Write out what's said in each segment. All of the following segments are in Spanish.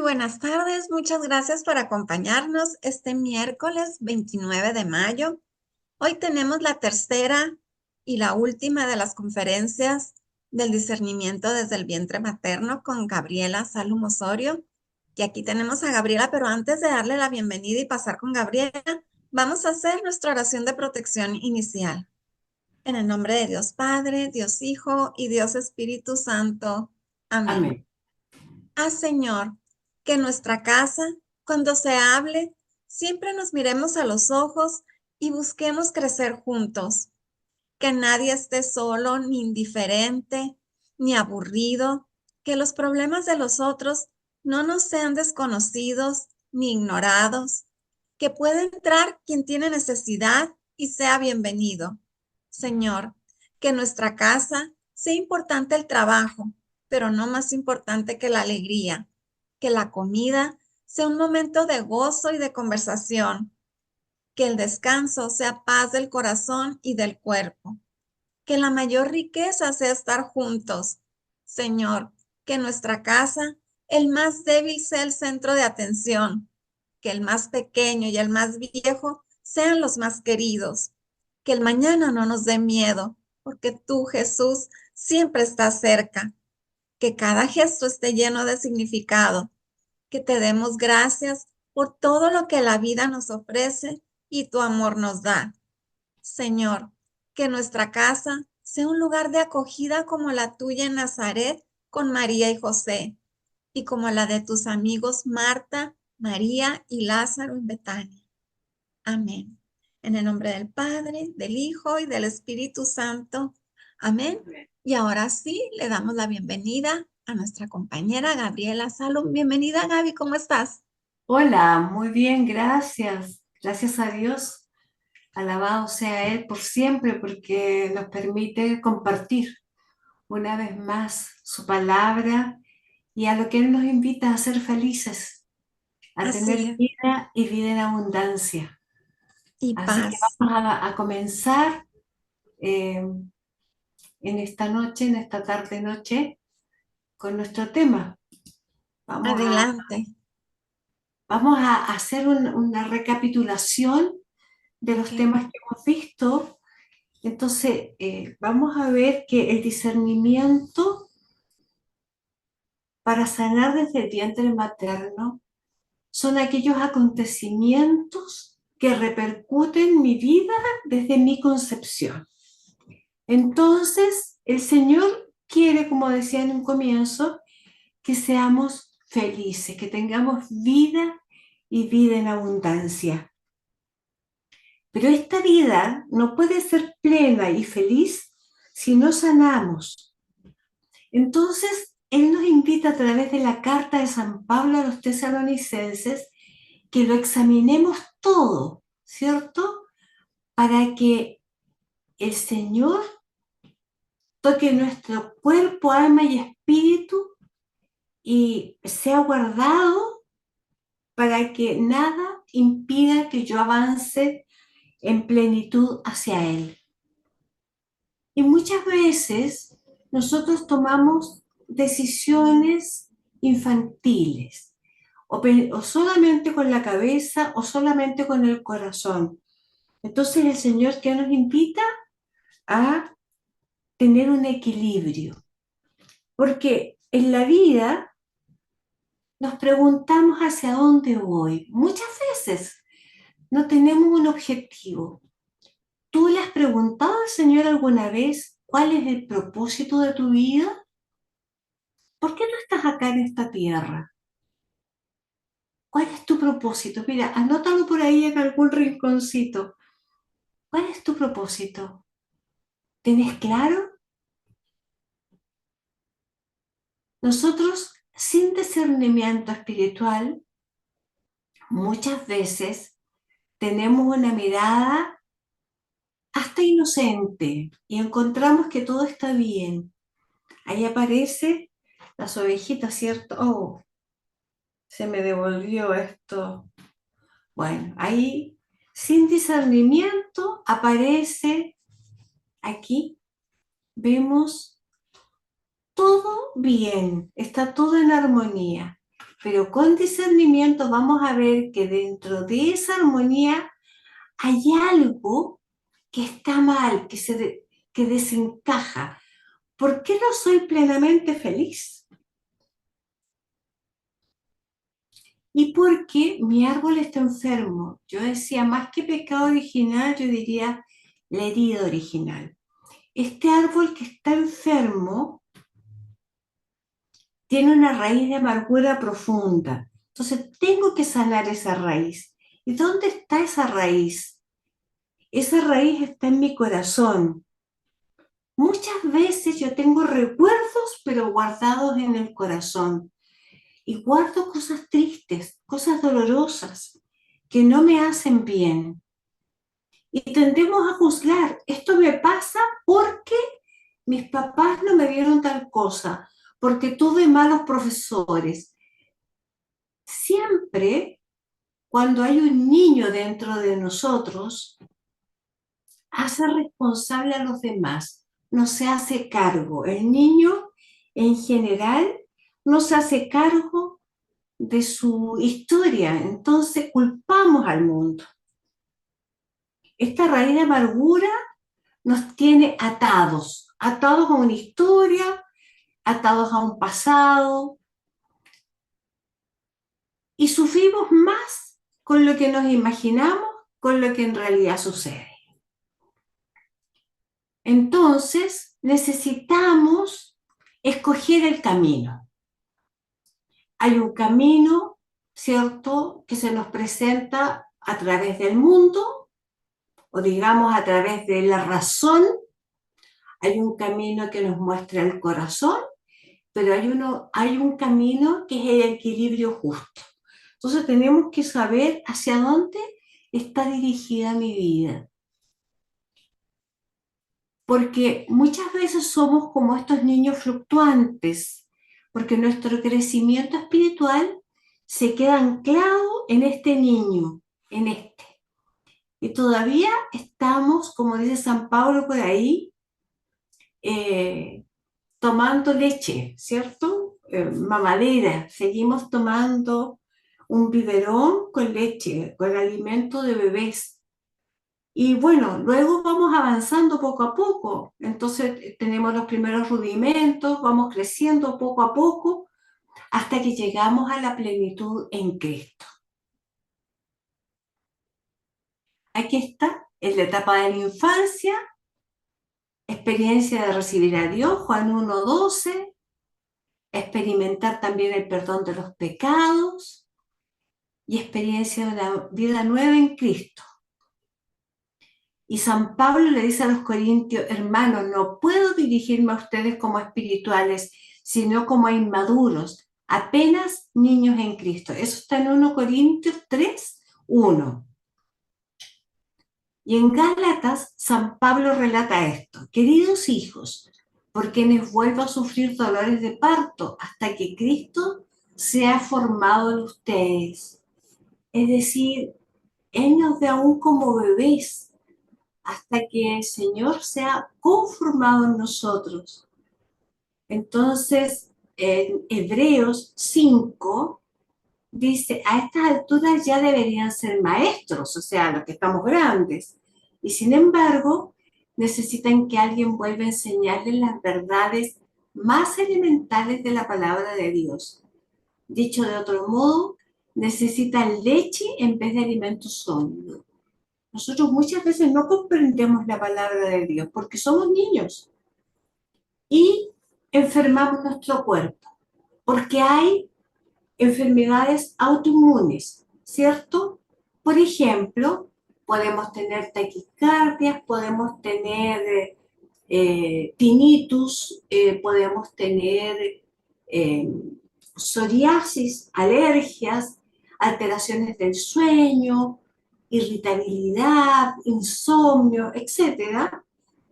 buenas tardes. Muchas gracias por acompañarnos este miércoles 29 de mayo. Hoy tenemos la tercera y la última de las conferencias del discernimiento desde el vientre materno con Gabriela Salum Osorio. Y aquí tenemos a Gabriela, pero antes de darle la bienvenida y pasar con Gabriela, vamos a hacer nuestra oración de protección inicial. En el nombre de Dios Padre, Dios Hijo y Dios Espíritu Santo. Amén. Amén. Señor, que en nuestra casa, cuando se hable, siempre nos miremos a los ojos y busquemos crecer juntos. Que nadie esté solo, ni indiferente, ni aburrido. Que los problemas de los otros no nos sean desconocidos ni ignorados. Que pueda entrar quien tiene necesidad y sea bienvenido. Señor, que en nuestra casa sea importante el trabajo, pero no más importante que la alegría. Que la comida sea un momento de gozo y de conversación. Que el descanso sea paz del corazón y del cuerpo. Que la mayor riqueza sea estar juntos. Señor, que en nuestra casa el más débil sea el centro de atención. Que el más pequeño y el más viejo sean los más queridos. Que el mañana no nos dé miedo, porque tú, Jesús, siempre estás cerca. Que cada gesto esté lleno de significado. Que te demos gracias por todo lo que la vida nos ofrece y tu amor nos da. Señor, que nuestra casa sea un lugar de acogida como la tuya en Nazaret con María y José, y como la de tus amigos Marta, María y Lázaro en Betania. Amén. En el nombre del Padre, del Hijo y del Espíritu Santo. Amén. Y ahora sí, le damos la bienvenida a nuestra compañera Gabriela Salum. Bienvenida, Gaby, ¿cómo estás? Hola, muy bien, gracias. Gracias a Dios. Alabado sea Él por siempre porque nos permite compartir una vez más su palabra y a lo que Él nos invita a ser felices, a tener Así es. vida y vida en abundancia. Y Así que paz. vamos a comenzar eh, en esta noche, en esta tarde-noche, con nuestro tema. Vamos a, Adelante. vamos a hacer una recapitulación de Ok. los temas que hemos visto. Entonces, vamos a ver que el discernimiento para sanar desde el vientre materno son aquellos acontecimientos que repercuten en mi vida desde mi concepción. Entonces, el Señor quiere, como decía en un comienzo, que seamos felices, que tengamos vida y vida en abundancia. Pero esta vida no puede ser plena y feliz si no sanamos. Entonces, Él nos invita a través de la carta de San Pablo a los tesalonicenses que lo examinemos todo, ¿cierto? Para que el Señor toque nuestro cuerpo, alma y espíritu y sea guardado para que nada impida que yo avance en plenitud hacia Él. Y muchas veces nosotros tomamos decisiones infantiles, o solamente con la cabeza o solamente con el corazón. Entonces el Señor que nos invita a tener un equilibrio, porque en la vida nos preguntamos hacia dónde voy. Muchas veces no tenemos un objetivo. ¿Tú le has preguntado al Señor alguna vez cuál es el propósito de tu vida? ¿Por qué no estás acá en esta tierra? ¿Cuál es tu propósito? Mira, anótalo por ahí en algún rinconcito. ¿Cuál es tu propósito? ¿Tienes claro? Nosotros, sin discernimiento espiritual, muchas veces tenemos una mirada hasta inocente y encontramos que todo está bien. Ahí aparece las ovejitas, ¿cierto? Oh, se me devolvió esto. Bueno, ahí sin discernimiento aparece aquí, vemos todo bien, está todo en armonía. pero con discernimiento vamos a ver que dentro de esa armonía hay algo que está mal, que desencaja. ¿Por qué no soy plenamente feliz? Y porque mi árbol está enfermo. Yo decía, más que pecado original, yo diría la herida original. Este árbol que está enfermo tiene una raíz de amargura profunda. Entonces tengo que sanar esa raíz. ¿Y dónde está esa raíz? Esa raíz está en mi corazón. Muchas veces yo tengo recuerdos, pero guardados en el corazón. Y guardo cosas tristes, cosas dolorosas, que no me hacen bien. Y tendemos a juzgar, esto me pasa porque mis papás no me dieron tal cosa, porque tuve malos profesores. Siempre, cuando hay un niño dentro de nosotros, hace responsable a los demás, no se hace cargo. El niño, en general, no se hace cargo de su historia, entonces culpamos al mundo. Esta raíz de amargura nos tiene atados, atados a una historia, atados a un pasado, y sufrimos más con lo que nos imaginamos, con lo que en realidad sucede. Entonces, necesitamos escoger el camino. Hay un camino, ¿cierto?, que se nos presenta a través del mundo, o digamos a través de la razón. Hay un camino que nos muestra el corazón, pero hay un camino que es el equilibrio justo. Entonces tenemos que saber hacia dónde está dirigida mi vida. Porque muchas veces somos como estos niños fluctuantes, porque nuestro crecimiento espiritual se queda anclado en este niño, en este. Y todavía estamos, como dice San Pablo por ahí, eh, tomando leche, ¿cierto? Mamadera, seguimos tomando un biberón con leche, con alimento de bebés. Y bueno, luego vamos avanzando poco a poco. Entonces tenemos los primeros rudimentos, vamos creciendo poco a poco hasta que llegamos a la plenitud en Cristo. Aquí está, en la etapa de la infancia, experiencia de recibir a Dios, Juan 1:12, experimentar también el perdón de los pecados y experiencia de una vida nueva en Cristo. Y San Pablo le dice a los corintios, hermanos, no puedo dirigirme a ustedes como espirituales, sino como a inmaduros, apenas niños en Cristo. Eso está en 1 Corintios 3:1. Y en Gálatas, San Pablo relata esto, queridos hijos, por quienes vuelvo a sufrir dolores de parto hasta que Cristo sea formado en ustedes. Es decir, Él nos ve aún como bebés hasta que el Señor sea conformado en nosotros. Entonces, en Hebreos 5 dice, a estas alturas ya deberían ser maestros, o sea, los que estamos grandes. Y sin embargo, necesitan que alguien vuelva a enseñarles las verdades más elementales de la palabra de Dios. Dicho de otro modo, necesitan leche en vez de alimento sólido. Nosotros muchas veces no comprendemos la palabra de Dios porque somos niños y enfermamos nuestro cuerpo, porque hay enfermedades autoinmunes, ¿cierto? Por ejemplo, podemos tener taquicardias, podemos tener tinnitus, podemos tener eh, psoriasis, alergias, alteraciones del sueño, irritabilidad, insomnio, etcétera.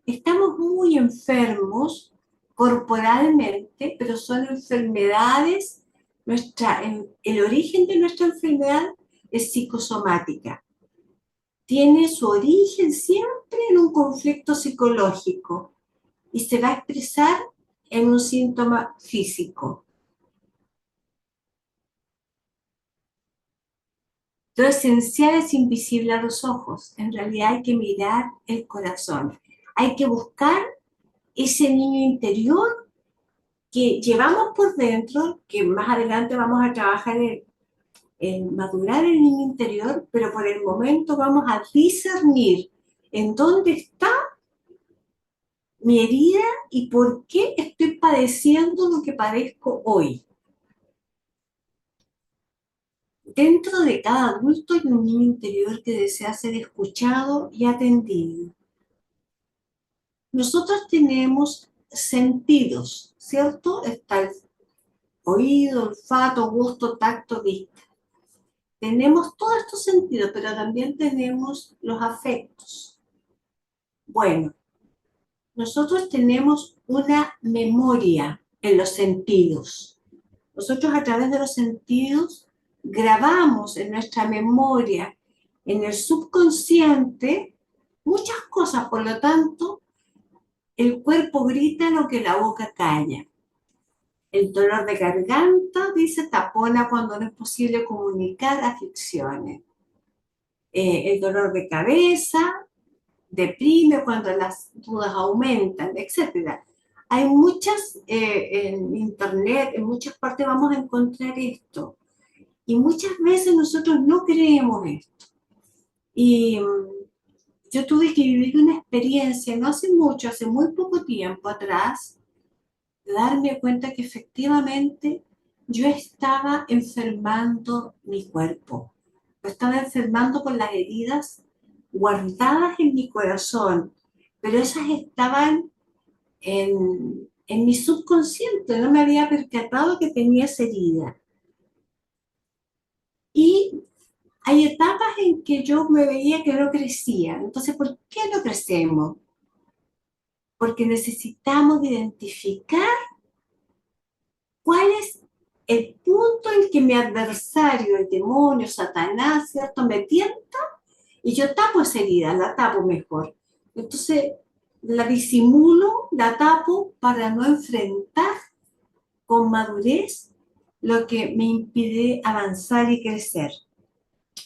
Estamos muy enfermos corporalmente, pero son enfermedades, el origen de nuestra enfermedad es psicosomática. Tiene su origen siempre en un conflicto psicológico y se va a expresar en un síntoma físico. Lo esencial es invisible a los ojos. En realidad hay que mirar el corazón. Hay que buscar ese niño interior que llevamos por dentro, que más adelante vamos a trabajar en madurar el niño interior, pero por el momento vamos a discernir en dónde está mi herida y por qué estoy padeciendo lo que padezco hoy. Dentro de cada adulto hay un niño interior que desea ser escuchado y atendido. Nosotros tenemos sentidos, ¿cierto? Está el oído, olfato, gusto, tacto, vista. Tenemos todos estos sentidos, pero también tenemos los afectos. Bueno, nosotros tenemos una memoria en los sentidos. Nosotros a través de los sentidos grabamos en nuestra memoria, en el subconsciente, muchas cosas. Por lo tanto, el cuerpo grita lo que la boca calla. El dolor de garganta, dice, tapona cuando no es posible comunicar aflicciones. El dolor de cabeza deprime cuando las dudas aumentan, etcétera. Hay muchas, en internet, en muchas partes vamos a encontrar esto. Y muchas veces nosotros no creemos esto. Y yo tuve que vivir una experiencia, no hace mucho, hace muy poco tiempo atrás, de darme cuenta que efectivamente yo estaba enfermando mi cuerpo. Lo estaba enfermando con las heridas guardadas en mi corazón, pero esas estaban en mi subconsciente, no me había percatado que tenía esa herida. Y hay etapas en que yo me veía que no crecía. Entonces, ¿por qué no crecemos? Porque necesitamos identificar cuál es el punto en que mi adversario, el demonio, Satanás, ¿cierto?, me tienta y yo tapo esa herida, la tapo mejor. Entonces, la disimulo, la tapo para no enfrentar con madurez lo que me impide avanzar y crecer.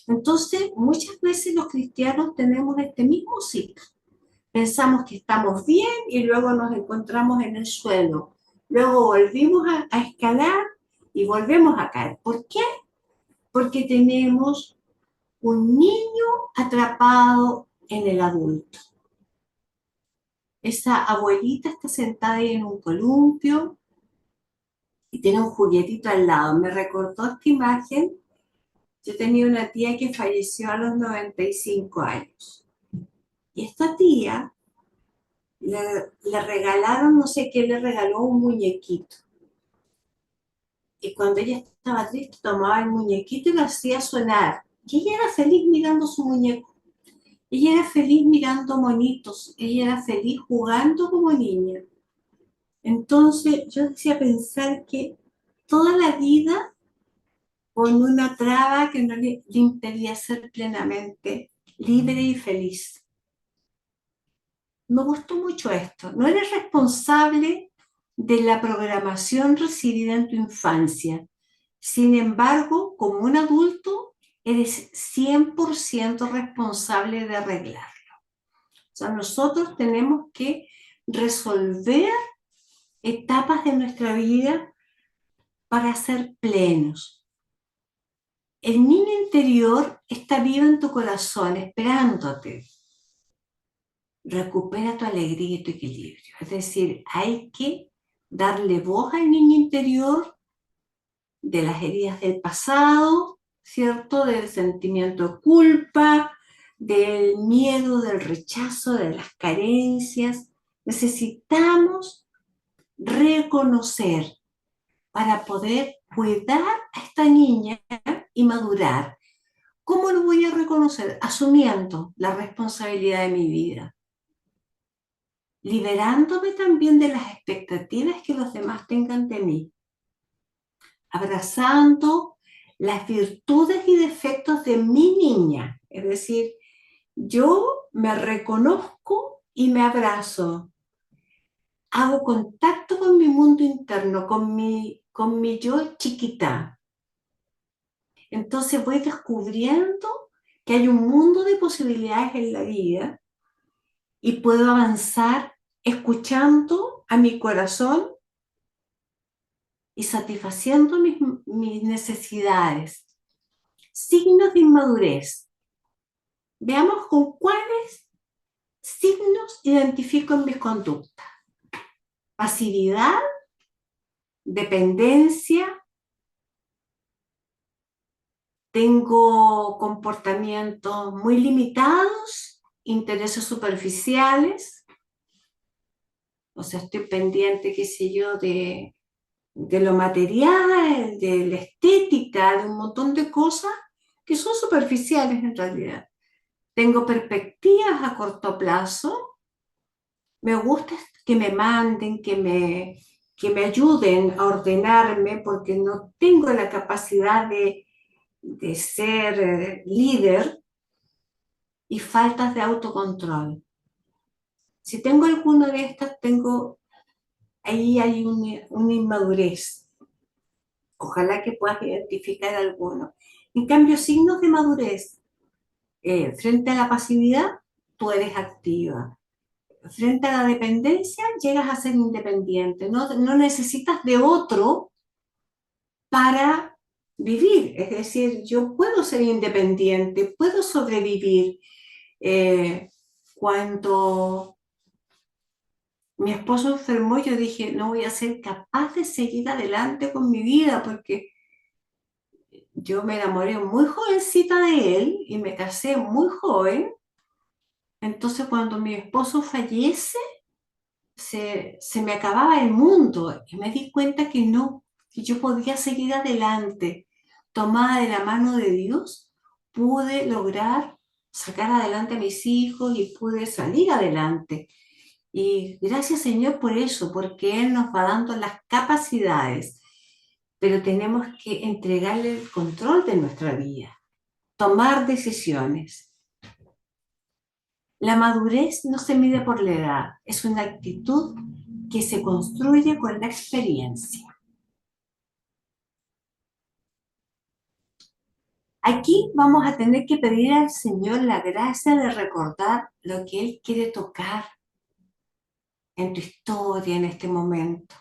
Entonces, muchas veces los cristianos tenemos este mismo ciclo. Pensamos que estamos bien y luego nos encontramos en el suelo. Luego volvimos a escalar y volvemos a caer. ¿Por qué? Porque tenemos un niño atrapado en el adulto. Esa abuelita está sentada ahí en un columpio y tiene un juguetito al lado. Me recordó esta imagen. Yo tenía una tía que falleció a los 95 años. Y esta tía le regalaron, no sé qué, le regaló un muñequito. Y cuando ella estaba triste, tomaba el muñequito y lo hacía sonar. Y ella era feliz mirando su muñeco. Ella era feliz mirando monitos. Ella era feliz jugando como niña. Entonces yo decía pensar que toda la vida con una traba que no le impedía ser plenamente libre y feliz. Me gustó mucho esto. No eres responsable de la programación recibida en tu infancia. Sin embargo, como un adulto, eres 100% responsable de arreglarlo. O sea, nosotros tenemos que resolver etapas de nuestra vida para ser plenos. El niño interior está vivo en tu corazón, esperándote. Recupera tu alegría y tu equilibrio. Es decir, hay que darle voz al niño interior de las heridas del pasado, ¿cierto? Del sentimiento de culpa, del miedo, del rechazo, de las carencias. Necesitamos reconocer para poder cuidar a esta niña y madurar. ¿Cómo lo voy a reconocer? Asumiendo la responsabilidad de mi vida, liberándome también de las expectativas que los demás tengan de mí, abrazando las virtudes y defectos de mi niña. Es decir, yo me reconozco y me abrazo. Hago contacto con mi mundo interno, con mi yo chiquita. Entonces voy descubriendo que hay un mundo de posibilidades en la vida y puedo avanzar escuchando a mi corazón y satisfaciendo mis necesidades. Signos de inmadurez. Veamos con cuáles signos identifico en mis conductas. Pasividad, dependencia, tengo comportamientos muy limitados, intereses superficiales, o sea, estoy pendiente, qué sé yo, de lo material, de la estética, de un montón de cosas que son superficiales en realidad. Tengo perspectivas a corto plazo, me gusta que me manden, que me ayuden a ordenarme porque no tengo la capacidad de ser líder y faltas de autocontrol. Si tengo alguna de estas, ahí hay una inmadurez. Ojalá que puedas identificar alguno. En cambio, signos de madurez, frente a la pasividad, tú eres activa. Frente a la dependencia, llegas a ser independiente. No necesitas de otro para vivir. Es decir, yo puedo ser independiente, puedo sobrevivir. Eh, Cuando mi esposo enfermó, yo dije, no voy a ser capaz de seguir adelante con mi vida porque yo me enamoré muy jovencita de él y me casé muy joven. Entonces, cuando mi esposo fallece, se me acababa el mundo y me di cuenta que no, que yo podía seguir adelante. Tomada de la mano de Dios, pude lograr sacar adelante a mis hijos y pude salir adelante. Y gracias Señor por eso, porque Él nos va dando las capacidades, pero tenemos que entregarle el control de nuestra vida, tomar decisiones. La madurez no se mide por la edad, es una actitud que se construye con la experiencia. Aquí vamos a tener que pedir al Señor la gracia de recordar lo que Él quiere tocar en tu historia en este momento.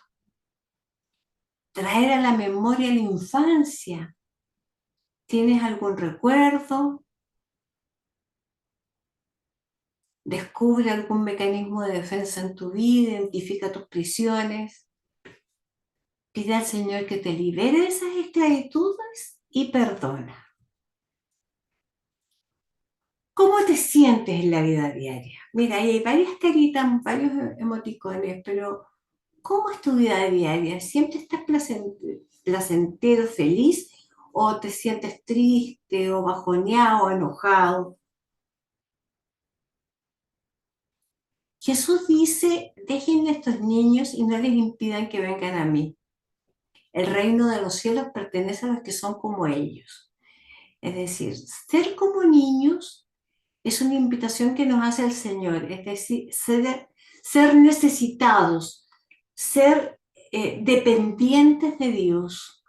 Traer a la memoria la infancia. ¿Tienes algún recuerdo? Descubre algún mecanismo de defensa en tu vida, identifica tus prisiones. Pide al Señor que te libere de esas esclavitudes y perdona. ¿Cómo te sientes en la vida diaria? Mira, ahí hay varias caritas, varios emoticones, pero ¿cómo es tu vida diaria? ¿Siempre estás placentero, feliz o te sientes triste o bajoneado o enojado? Jesús dice, dejen a estos niños y no les impidan que vengan a mí. El reino de los cielos pertenece a los que son como ellos. Es decir, ser como niños es una invitación que nos hace el Señor, es decir, ser necesitados, ser dependientes de Dios.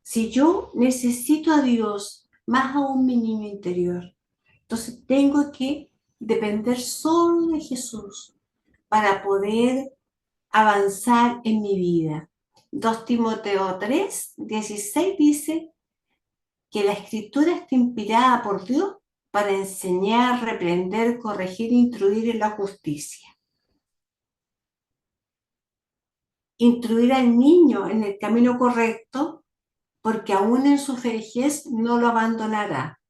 Si yo necesito a Dios, más aún mi niño interior, entonces tengo que depender solo de Jesús para poder avanzar en mi vida. 2 Timoteo 3:16 dice que la escritura está inspirada por Dios para enseñar, reprender, corregir e instruir en la justicia. Instruir al niño en el camino correcto, porque aún en su vejez no lo abandonará.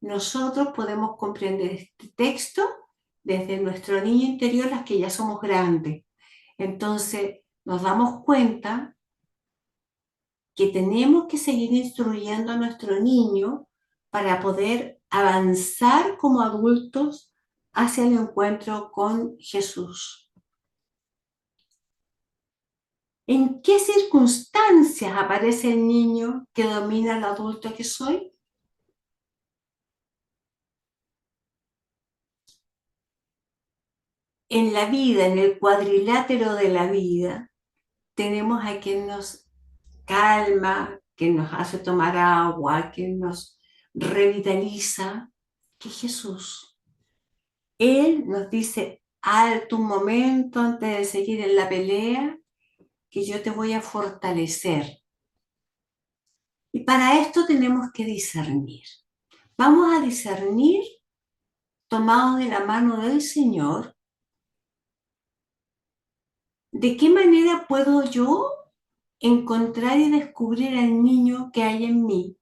Nosotros podemos comprender este texto desde nuestro niño interior, las que ya somos grandes. Entonces, nos damos cuenta que tenemos que seguir instruyendo a nuestro niño para poder avanzar como adultos hacia el encuentro con Jesús. ¿En qué circunstancias aparece el niño que domina al adulto que soy? En la vida, en el cuadrilátero de la vida, tenemos a quien nos calma, que nos hace tomar agua, que nos revitaliza, que es Jesús. Él nos dice, alto un momento antes de seguir en la pelea, que yo te voy a fortalecer. Y para esto tenemos que discernir. Vamos a discernir tomados de la mano del Señor. ¿De qué manera puedo yo encontrar y descubrir al niño que hay en mí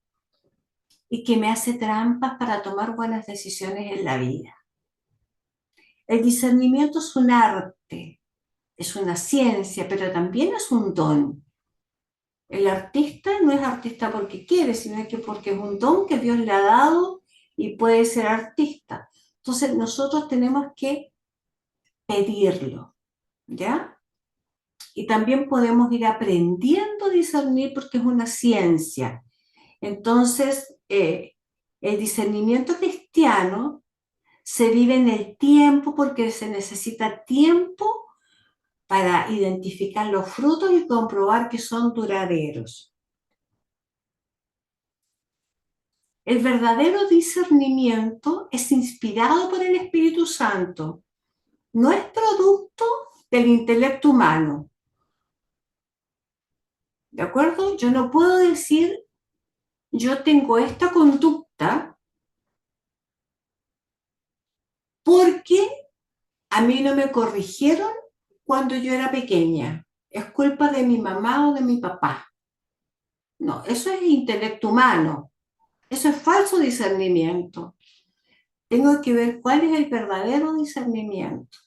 y que me hace trampas para tomar buenas decisiones en la vida? El discernimiento es un arte, es una ciencia, pero también es un don. El artista no es artista porque quiere, sino que porque es un don que Dios le ha dado y puede ser artista. Entonces nosotros tenemos que pedirlo, ¿ya? Y también podemos ir aprendiendo a discernir porque es una ciencia. Entonces, el discernimiento cristiano se vive en el tiempo porque se necesita tiempo para identificar los frutos y comprobar que son duraderos. El verdadero discernimiento es inspirado por el Espíritu Santo, no es producto del intelecto humano. ¿De acuerdo? Yo no puedo decir, yo tengo esta conducta porque a mí no me corrigieron cuando yo era pequeña. Es culpa de mi mamá o de mi papá. No, eso es intelecto humano. Eso es falso discernimiento. Tengo que ver cuál es el verdadero discernimiento.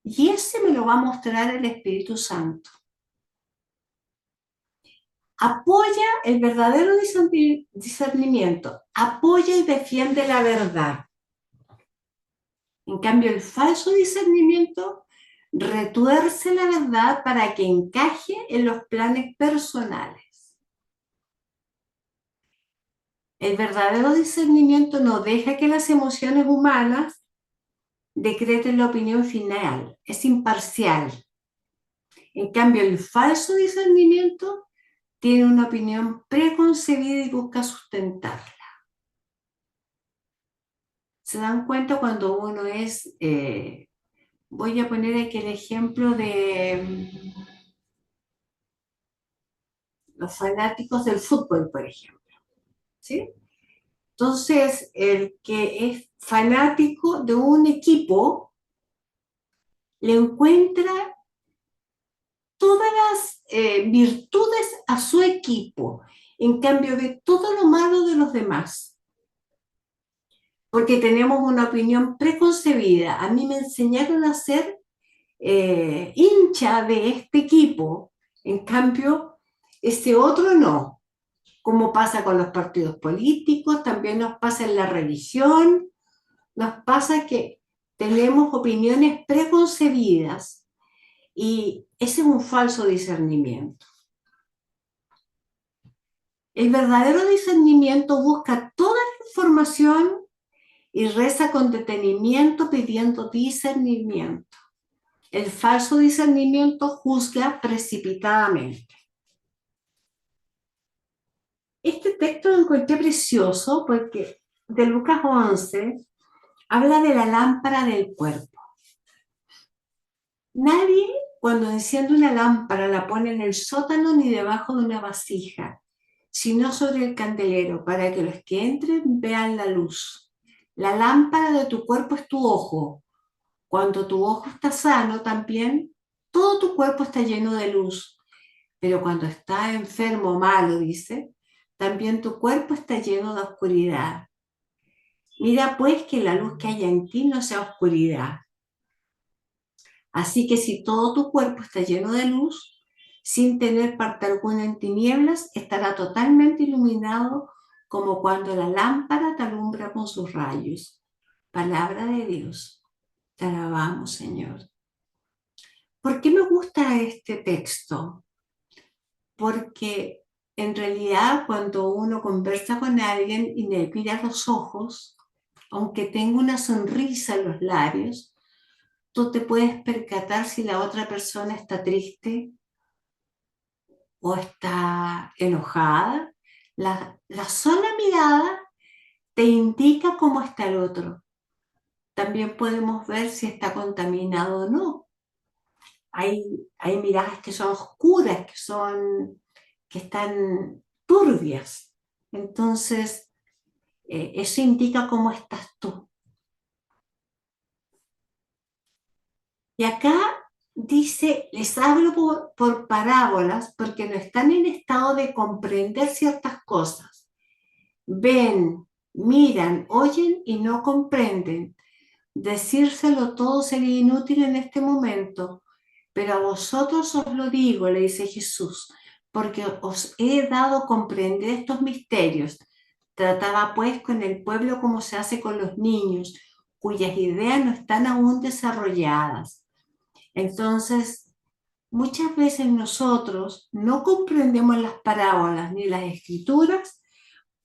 Y ese me lo va a mostrar el Espíritu Santo. Apoya el verdadero discernimiento. Apoya y defiende la verdad. En cambio, el falso discernimiento retuerce la verdad para que encaje en los planes personales. El verdadero discernimiento no deja que las emociones humanas decreten la opinión final, es imparcial. En cambio, el falso discernimiento tiene una opinión preconcebida y busca sustentarla. ¿Se dan cuenta cuando uno es, voy a poner aquí el ejemplo de los fanáticos del fútbol, por ejemplo, ¿sí? Entonces, el que es fanático de un equipo le encuentra todas las virtudes a su equipo, en cambio ve todo lo malo de los demás, porque tenemos una opinión preconcebida. A mí me enseñaron a ser hincha de este equipo, en cambio, ese otro no. Como pasa con los partidos políticos, también nos pasa en la religión, nos pasa que tenemos opiniones preconcebidas y ese es un falso discernimiento. El verdadero discernimiento busca toda la información y reza con detenimiento pidiendo discernimiento. El falso discernimiento juzga precipitadamente. Este texto lo encontré precioso porque de Lucas 11 habla de la lámpara del cuerpo. Nadie cuando enciende una lámpara la pone en el sótano ni debajo de una vasija, sino sobre el candelero para que los que entren vean la luz. La lámpara de tu cuerpo es tu ojo. Cuando tu ojo está sano también, todo tu cuerpo está lleno de luz. Pero cuando está enfermo o malo, dice, también tu cuerpo está lleno de oscuridad. Mira pues que la luz que haya en ti no sea oscuridad. Así que si todo tu cuerpo está lleno de luz, sin tener parte alguna en tinieblas, estará totalmente iluminado como cuando la lámpara te alumbra con sus rayos. Palabra de Dios. Te alabamos, Señor. ¿Por qué me gusta este texto? Porque en realidad cuando uno conversa con alguien y le mira los ojos, aunque tenga una sonrisa en los labios, tú te puedes percatar si la otra persona está triste o está enojada. La sola mirada te indica cómo está el otro. También podemos ver si está contaminado o no. Hay, hay miradas que son oscuras, que están turbias. Entonces, eso indica cómo estás tú. Y acá dice, les hablo por parábolas porque no están en estado de comprender ciertas cosas. Ven, miran, oyen y no comprenden. Decírselo todo sería inútil en este momento, pero a vosotros os lo digo, le dice Jesús, porque os he dado a comprender estos misterios. Trataba pues con el pueblo como se hace con los niños, cuyas ideas no están aún desarrolladas. Entonces, muchas veces nosotros no comprendemos las parábolas ni las escrituras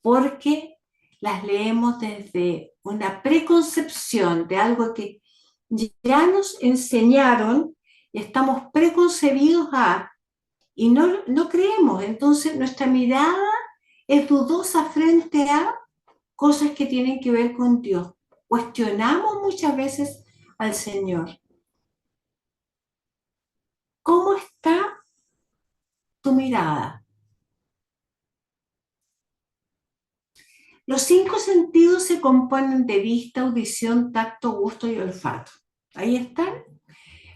porque las leemos desde una preconcepción de algo que ya nos enseñaron y estamos preconcebidos y no creemos. Entonces nuestra mirada es dudosa frente a cosas que tienen que ver con Dios. Cuestionamos muchas veces al Señor. ¿Cómo está tu mirada? Los cinco sentidos se componen de vista, audición, tacto, gusto y olfato. Ahí están.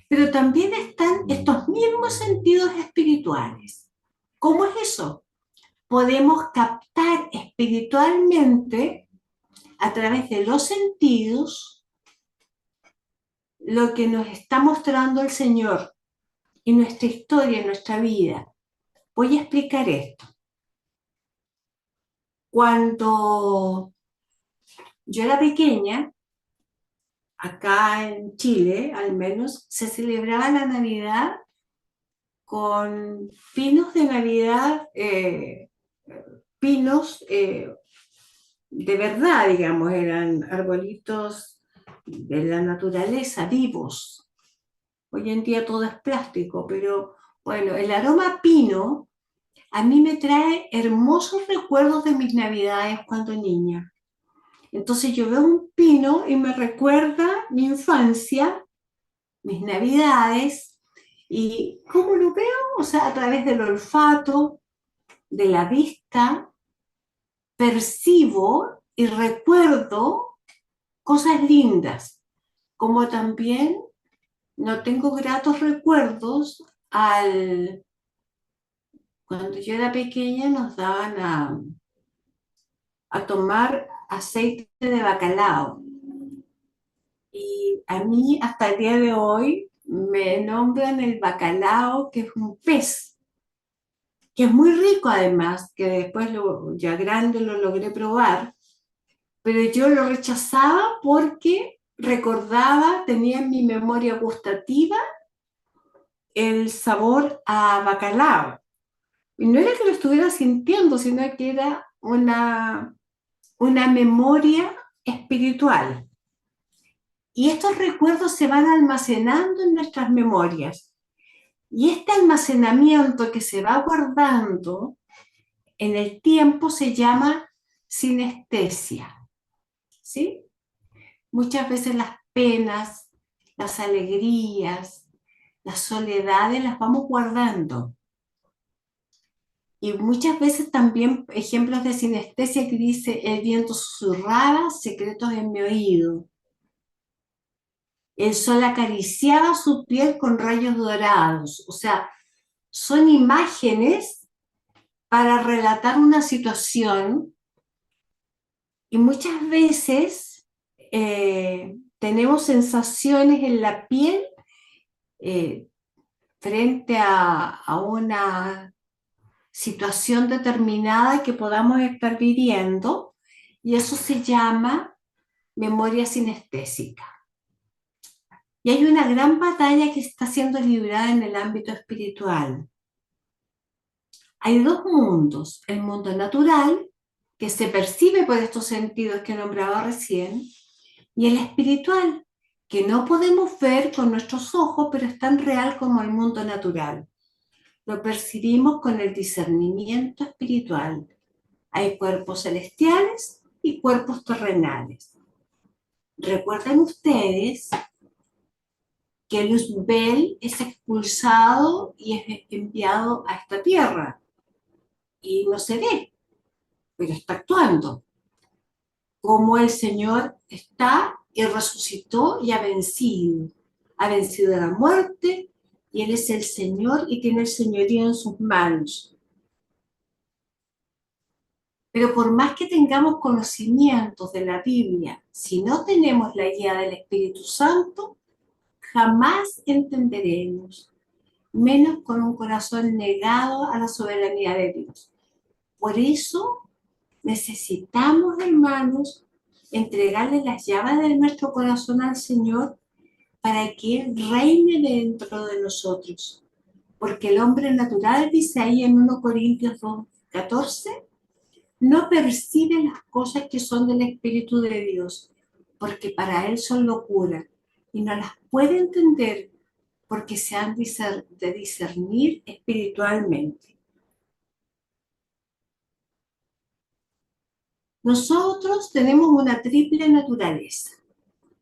Pero también están estos mismos sentidos espirituales. ¿Cómo es eso? Podemos captar espiritualmente a través de los sentidos lo que nos está mostrando el Señor y nuestra historia, nuestra vida. Voy a explicar esto. Cuando yo era pequeña, acá en Chile al menos, se celebraba la Navidad con pinos de Navidad, pinos de verdad, digamos, eran arbolitos de la naturaleza, vivos. Hoy en día todo es plástico, pero bueno, el aroma pino a mí me trae hermosos recuerdos de mis Navidades cuando niña. Entonces yo veo un pino y me recuerda mi infancia, mis Navidades, y ¿cómo lo veo? O sea, a través del olfato, de la vista, percibo y recuerdo cosas lindas, como también no tengo gratos recuerdos cuando yo era pequeña nos daban a tomar aceite de bacalao. Y a mí hasta el día de hoy me nombran el bacalao, que es un pez, que es muy rico además, que después ya grande lo logré probar, pero yo lo rechazaba porque recordaba, tenía en mi memoria gustativa el sabor a bacalao. Y no era que lo estuviera sintiendo, sino que era una memoria espiritual. Y estos recuerdos se van almacenando en nuestras memorias. Y este almacenamiento que se va guardando en el tiempo se llama sinestesia. ¿Sí? Muchas veces las penas, las alegrías, las soledades las vamos guardando. Y muchas veces también ejemplos de sinestesia que dice, el viento susurraba secretos en mi oído. El sol acariciaba su piel con rayos dorados. O sea, son imágenes para relatar una situación y muchas veces tenemos sensaciones en la piel eh, frente a una situación determinada que podamos estar viviendo y eso se llama memoria sinestésica. Y hay una gran batalla que está siendo librada en el ámbito espiritual. Hay dos mundos, el mundo natural, que se percibe por estos sentidos que nombraba recién, y el espiritual, que no podemos ver con nuestros ojos, pero es tan real como el mundo natural. lo percibimos con el discernimiento espiritual. Hay cuerpos celestiales y cuerpos terrenales. Recuerden ustedes que Luzbel es expulsado y es enviado a esta tierra y no se ve, pero está actuando. Como el Señor está y resucitó y ha vencido a la muerte y Él es el Señor y tiene el señorío en sus manos. Pero por más que tengamos conocimientos de la Biblia, si no tenemos la guía del Espíritu Santo, jamás entenderemos, menos con un corazón negado a la soberanía de Dios. Por eso necesitamos, hermanos, entregarle las llaves de nuestro corazón al Señor para que Él reine dentro de nosotros. Porque el hombre natural, dice ahí en 1 Corintios 2:14, no percibe las cosas que son del Espíritu de Dios, porque para Él son locura, y no las puede entender porque se han de discernir espiritualmente. Nosotros tenemos una triple naturaleza.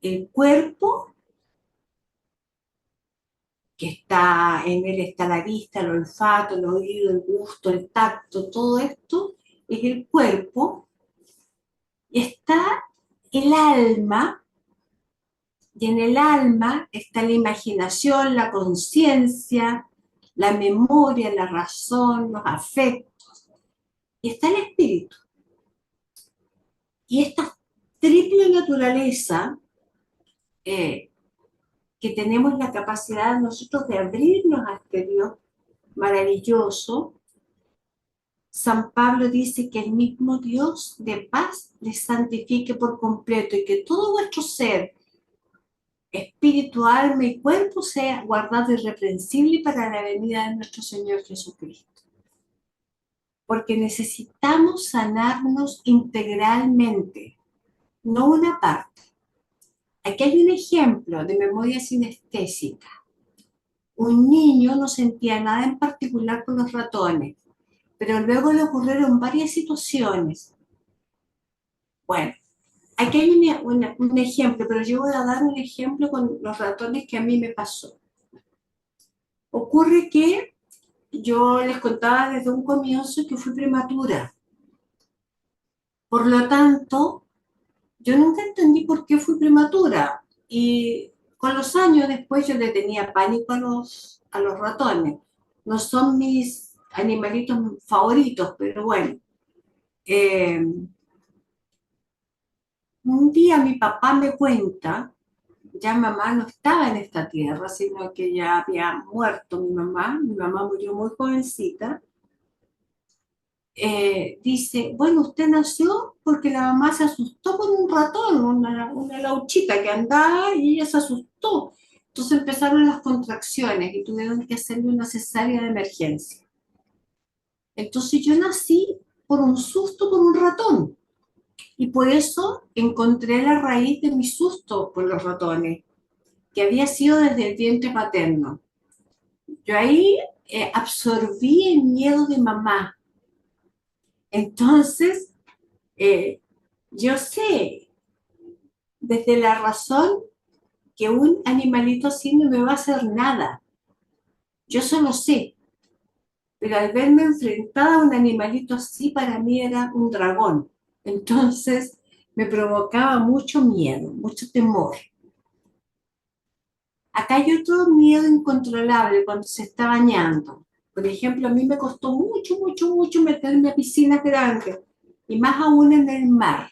El cuerpo, que está en él está la vista, el olfato, el oído, el gusto, el tacto, todo esto es el cuerpo. Y está el alma, y en el alma está la imaginación, la conciencia, la memoria, la razón, los afectos. Y está el espíritu. Y esta triple naturaleza, que tenemos la capacidad nosotros de abrirnos a este Dios maravilloso, San Pablo dice que el mismo Dios de paz les santifique por completo y que todo vuestro ser, espíritu, alma y cuerpo sea guardado irreprensible para la venida de nuestro Señor Jesucristo. Porque necesitamos sanarnos integralmente, no una parte. Aquí hay un ejemplo de memoria sinestésica. Un niño no sentía nada en particular con los ratones, pero luego le ocurrieron varias situaciones. Bueno, aquí hay un ejemplo, pero yo voy a dar un ejemplo con los ratones que a mí me pasó. Ocurre que yo les contaba desde un comienzo que fui prematura. Por lo tanto, yo nunca entendí por qué fui prematura. Y con los años después yo le tenía pánico a los ratones. No son mis animalitos favoritos, pero bueno. Eh, un día mi papá me cuenta, ya mamá no estaba en esta tierra, sino que ya había muerto mi mamá murió muy jovencita. Dice, bueno, usted nació porque la mamá se asustó con un ratón, una lauchita que andaba y ella se asustó. Entonces empezaron las contracciones y tuvieron que hacerle una cesárea de emergencia. Entonces yo nací por un susto por un ratón y por eso encontré la raíz de mi susto por los ratones, que había sido desde el vientre paterno. Yo ahí absorbí el miedo de mamá. Entonces, eh, yo sé desde la razón que un animalito así no me va a hacer nada. Yo solo sé, pero al verme enfrentada a un animalito así, para mí era un dragón. Entonces, me provocaba mucho miedo, mucho temor. Acá hay otro miedo incontrolable cuando se está bañando. Por ejemplo, a mí me costó mucho, mucho, mucho meterme a piscinas grandes, y más aún en el mar.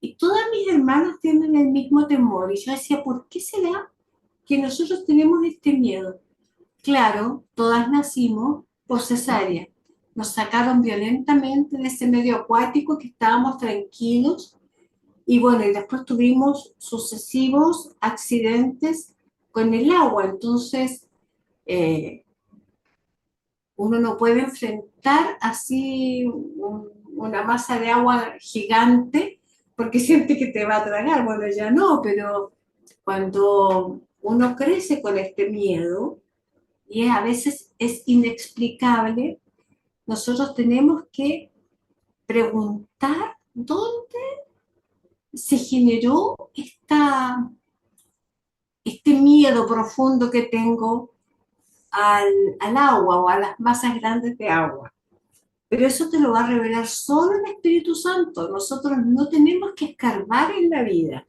Y todas mis hermanas tienen el mismo temor. Y yo decía, ¿por qué será que nosotros tenemos este miedo? Claro, todas nacimos por cesárea. Nos sacaron violentamente de ese medio acuático que estábamos tranquilos. Y bueno, y después tuvimos sucesivos accidentes con el agua. Entonces, eh, uno no puede enfrentar así una masa de agua gigante porque siente que te va a tragar. Bueno, ya no, pero cuando uno crece con este miedo, y a veces es inexplicable, nosotros tenemos que preguntar dónde se generó este miedo profundo que tengo al agua o a las masas grandes de agua. Pero eso te lo va a revelar solo el Espíritu Santo. Nosotros no tenemos que escarbar en la vida.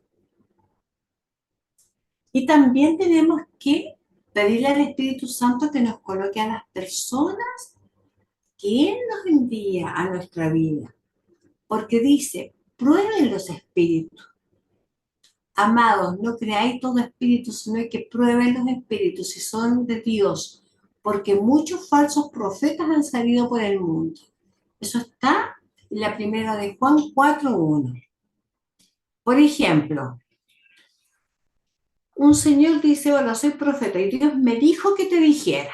Y también tenemos que pedirle al Espíritu Santo que nos coloque a las personas que Él nos envía a nuestra vida. Porque dice, prueben los espíritus. Amados, no creáis todo espíritu, sino que prueben los espíritus si son de Dios, porque muchos falsos profetas han salido por el mundo. Eso está en la primera de Juan 4:1. Por ejemplo, un señor dice, bueno, soy profeta y Dios me dijo que te dijera.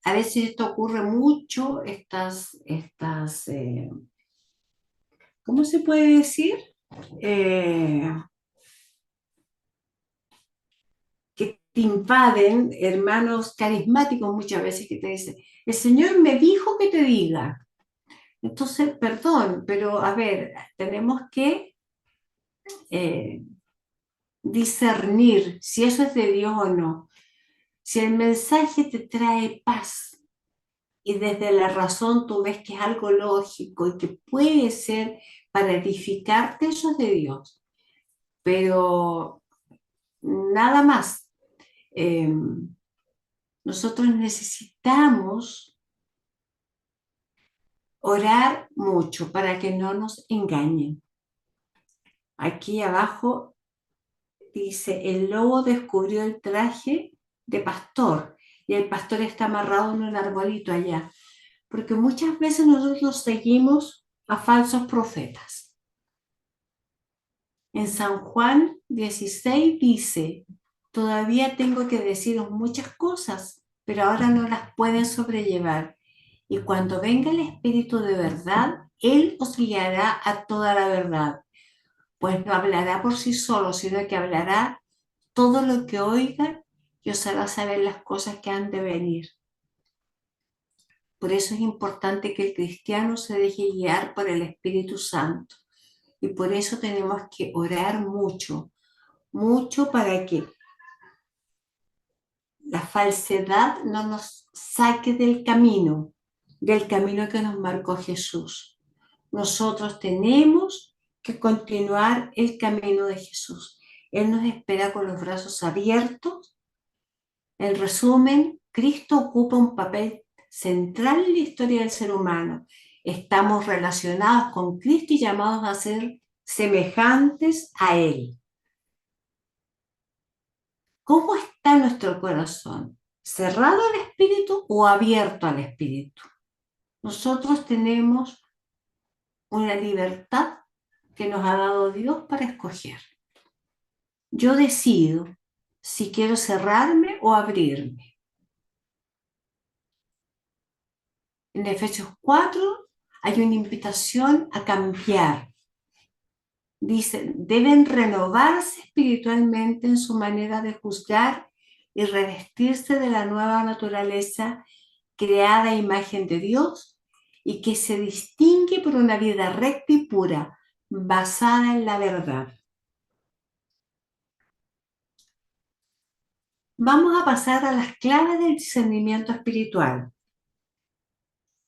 A veces esto ocurre mucho, ¿cómo se puede decir? Eh, que te invaden, hermanos carismáticos muchas veces que te dicen, el Señor me dijo que te diga. Entonces, perdón, pero a ver, tenemos que eh, discernir si eso es de Dios o no. Si el mensaje te trae paz y desde la razón tú ves que es algo lógico y que puede ser para edificarte, eso es de Dios. Pero nada más. Eh, Nosotros necesitamos orar mucho para que no nos engañen. Aquí abajo dice, el lobo descubrió el traje de pastor y el pastor está amarrado en un arbolito allá. Porque muchas veces nosotros seguimos a falsos profetas. En San Juan 16 dice, todavía tengo que deciros muchas cosas, pero ahora no las pueden sobrellevar. Y cuando venga el Espíritu de verdad, Él os guiará a toda la verdad, pues no hablará por sí solo, sino que hablará todo lo que oiga y os hará saber las cosas que han de venir. Por eso es importante que el cristiano se deje guiar por el Espíritu Santo. Y por eso tenemos que orar mucho, mucho para que la falsedad no nos saque del camino que nos marcó Jesús. Nosotros tenemos que continuar el camino de Jesús. Él nos espera con los brazos abiertos. En resumen, Cristo ocupa un papel central en la historia del ser humano. Estamos relacionados con Cristo y llamados a ser semejantes a Él. ¿Cómo está nuestro corazón? ¿Cerrado al Espíritu o abierto al Espíritu? Nosotros tenemos una libertad que nos ha dado Dios para escoger. Yo decido si quiero cerrarme o abrirme. En Efesios 4 hay una invitación a cambiar. Dice, deben renovarse espiritualmente en su manera de juzgar y revestirse de la nueva naturaleza creada a imagen de Dios y que se distingue por una vida recta y pura, basada en la verdad. Vamos a pasar a las claves del discernimiento espiritual.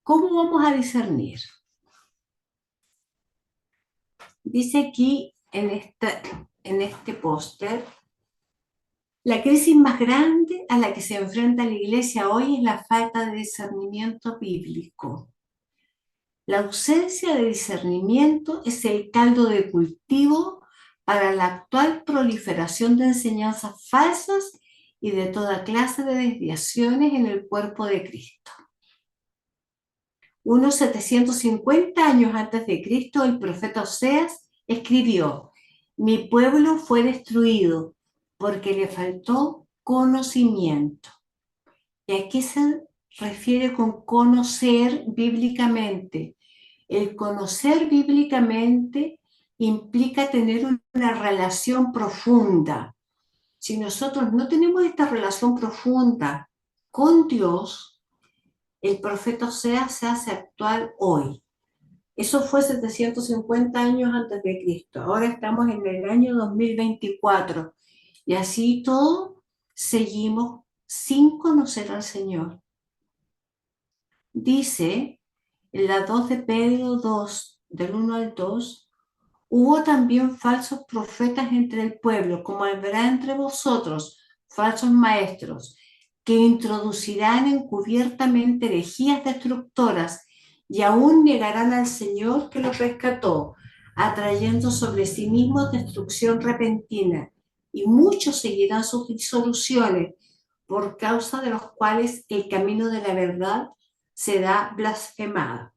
¿Cómo vamos a discernir? Dice aquí en este póster, la crisis más grande a la que se enfrenta la iglesia hoy es la falta de discernimiento bíblico. La ausencia de discernimiento es el caldo de cultivo para la actual proliferación de enseñanzas falsas y de toda clase de desviaciones en el cuerpo de Cristo. Unos 750 años antes de Cristo, el profeta Oseas escribió, mi pueblo fue destruido porque le faltó conocimiento. ¿Y a qué se refiere con conocer bíblicamente? El conocer bíblicamente implica tener una relación profunda, Si nosotros no tenemos esta relación profunda con Dios, el profeta Oseas se hace actual hoy. Eso fue 750 años antes de Cristo. Ahora estamos en el año 2024 y así todo seguimos sin conocer al Señor. Dice en la 2 de Pedro 2, del 1 al 2, hubo también falsos profetas entre el pueblo, como habrá entre vosotros falsos maestros, que introducirán encubiertamente herejías destructoras y aún negarán al Señor que los rescató, atrayendo sobre sí mismos destrucción repentina. Y muchos seguirán sus disoluciones, por causa de los cuales el camino de la verdad será blasfemado.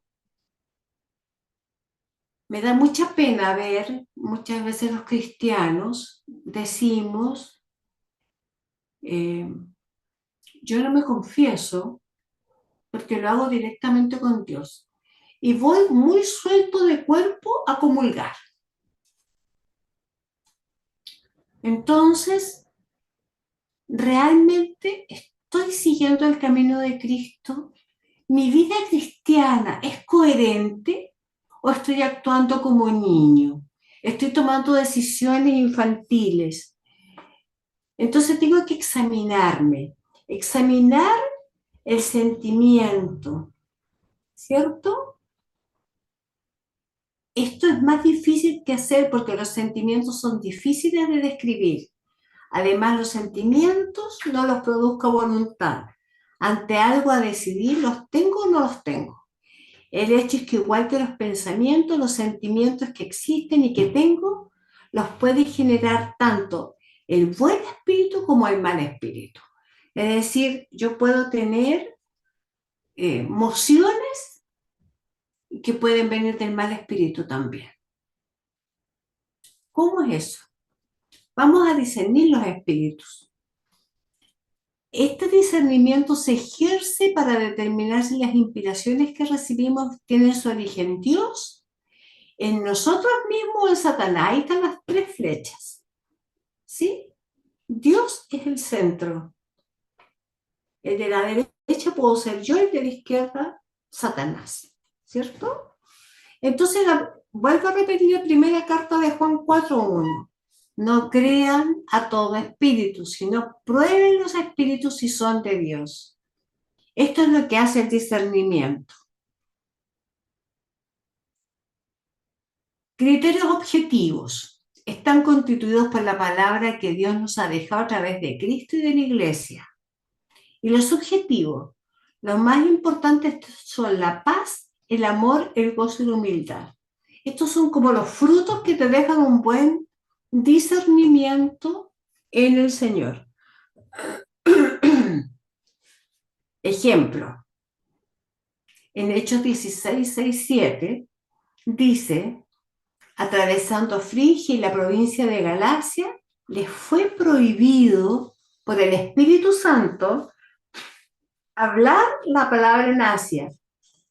Me da mucha pena ver, muchas veces los cristianos decimos, yo no me confieso porque lo hago directamente con Dios. Y voy muy suelto de cuerpo a comulgar. Entonces, ¿realmente estoy siguiendo el camino de Cristo? ¿Mi vida cristiana es coherente o estoy actuando como niño? Estoy tomando decisiones infantiles. Entonces tengo que examinar el sentimiento, ¿cierto? Esto es más difícil que hacer porque los sentimientos son difíciles de describir. Además, los sentimientos no los produzco a voluntad. Ante algo a decidir, ¿los tengo o no los tengo? El hecho es que igual que los pensamientos, los sentimientos que existen y que tengo, los puede generar tanto el buen espíritu como el mal espíritu. Es decir, yo puedo tener emociones que pueden venir del mal espíritu también. ¿Cómo es eso? Vamos a discernir los espíritus. Este discernimiento se ejerce para determinar si las inspiraciones que recibimos tienen su origen en Dios, en nosotros mismos o en Satanás. Ahí están las tres flechas. ¿Sí? Dios es el centro. El de la derecha puedo ser yo, el de la izquierda, Satanás. ¿Cierto? Entonces, vuelvo a repetir la primera carta de Juan 4:1. No crean a todo espíritu, sino prueben los espíritus si son de Dios. Esto es lo que hace el discernimiento. Criterios objetivos. Están constituidos por la palabra que Dios nos ha dejado a través de Cristo y de la Iglesia. Y los subjetivos. Los más importantes son la paz, el amor, el gozo y la humildad. Estos son como los frutos que te dejan un buen discernimiento en el Señor. Ejemplo, en Hechos 16, 6, 7, dice, atravesando Frigia y la provincia de Galacia, les fue prohibido por el Espíritu Santo hablar la palabra en Asia.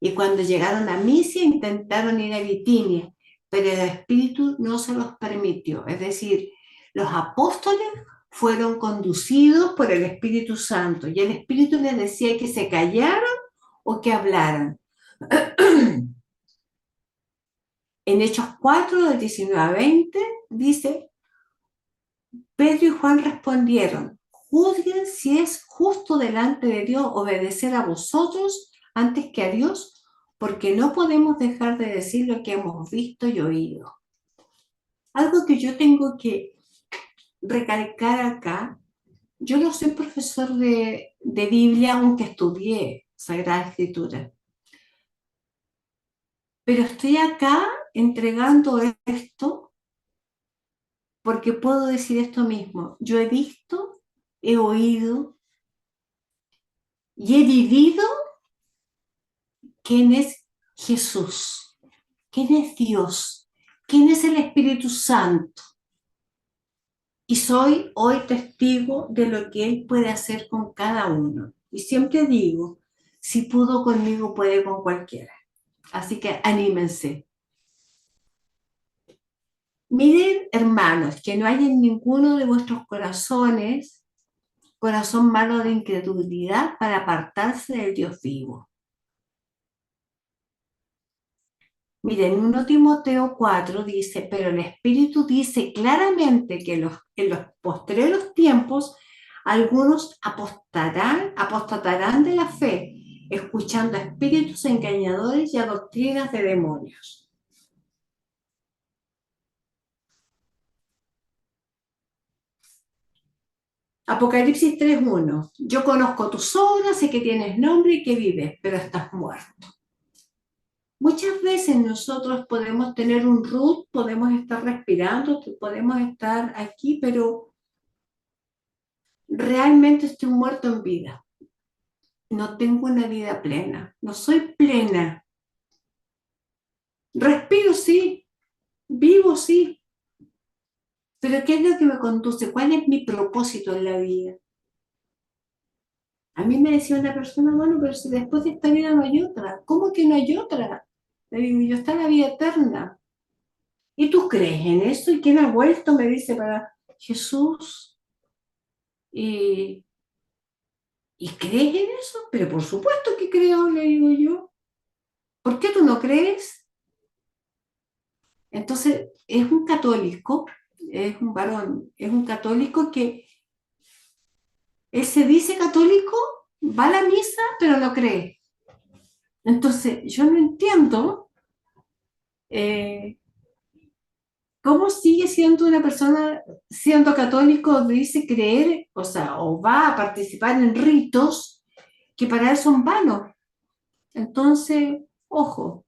Y cuando llegaron a Misia intentaron ir a Bitinia, pero el Espíritu no se los permitió. Es decir, los apóstoles fueron conducidos por el Espíritu Santo y el Espíritu les decía que se callaran o que hablaran. En Hechos 4, del 19 a 20, dice, Pedro y Juan respondieron, juzguen si es justo delante de Dios obedecer a vosotros antes que a Dios, porque no podemos dejar de decir lo que hemos visto y oído. Algo que yo tengo que recalcar acá, yo no soy profesor de Biblia, aunque estudié Sagrada Escritura, pero estoy acá entregando esto porque puedo decir esto mismo. Yo he visto, he oído y he vivido quién es Jesús, quién es Dios, quién es el Espíritu Santo. Y soy hoy testigo de lo que Él puede hacer con cada uno. Y siempre digo, si pudo conmigo, puede con cualquiera. Así que anímense. Miren, hermanos, que no haya en ninguno de vuestros corazones corazón malo de incredulidad para apartarse del Dios vivo. Miren, en 1 Timoteo 4 dice, pero el Espíritu dice claramente que en los postreros tiempos algunos apostatarán de la fe, escuchando a espíritus engañadores y a doctrinas de demonios. Apocalipsis 3:1. Yo conozco tus obras, sé que tienes nombre y que vives, pero estás muerto. Muchas veces nosotros podemos tener un root, podemos estar respirando, podemos estar aquí, pero realmente estoy muerto en vida. No tengo una vida plena, no soy plena. Respiro, sí, vivo, sí, pero ¿qué es lo que me conduce? ¿Cuál es mi propósito en la vida? A mí me decía una persona, bueno, pero si después de esta vida no hay otra, ¿cómo que no hay otra? Le digo, yo está la vida eterna. ¿Y tú crees en eso? ¿Y quién ha vuelto? Me dice para Jesús. ¿Y, ¿Y crees en eso? Pero por supuesto que creo, le digo yo. ¿Por qué tú no crees? Entonces, es un católico, es un varón, es un católico que él se dice católico, va a la misa, pero no cree. Entonces, yo no entiendo eh, cómo sigue siendo una persona, siendo católico, dice creer, o sea, o va a participar en ritos que para él son vanos. Entonces, ojo,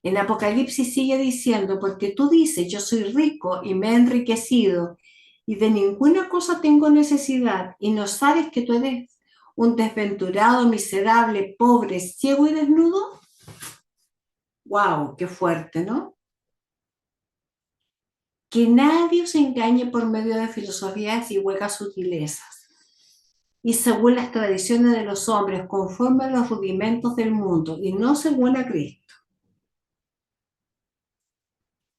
en Apocalipsis sigue diciendo, porque tú dices, yo soy rico y me he enriquecido y de ninguna cosa tengo necesidad y no sabes que tú eres un desventurado, miserable, pobre, ciego y desnudo. ¡Wow! ¡Qué fuerte!, ¿no? Que nadie os engañe por medio de filosofías y huecas sutilezas y según las tradiciones de los hombres, conforme a los rudimentos del mundo y no según a Cristo.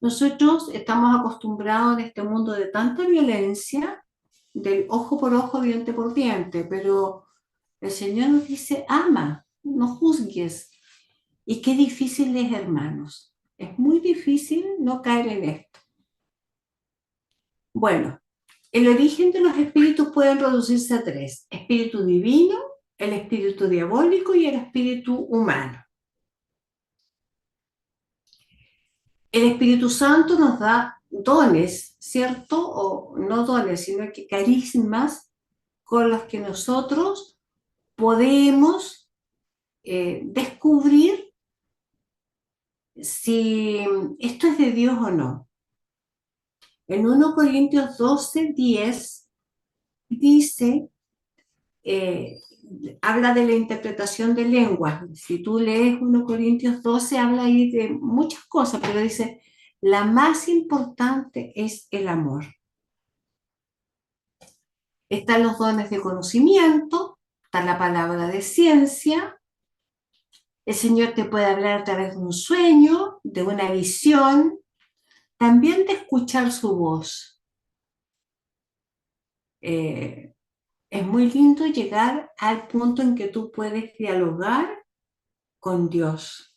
Nosotros estamos acostumbrados en este mundo de tanta violencia, del ojo por ojo, diente por diente, pero el Señor nos dice, ama, no juzgues. Y qué difícil es, hermanos. Es muy difícil no caer en esto. Bueno, el origen de los espíritus pueden reducirse a tres: espíritu divino, el espíritu diabólico y el espíritu humano. El Espíritu Santo nos da dones, ¿cierto? O no dones, sino que carismas con los que nosotros podemos descubrir si esto es de Dios o no. En 1 Corintios 12:10 dice, eh, habla de la interpretación de lenguas. Si tú lees 1 Corintios 12, habla ahí de muchas cosas, pero dice, la más importante es el amor. Están los dones de conocimiento, está la palabra de ciencia, el Señor te puede hablar a través de un sueño, de una visión, también de escuchar su voz. Es muy lindo llegar al punto en que tú puedes dialogar con Dios.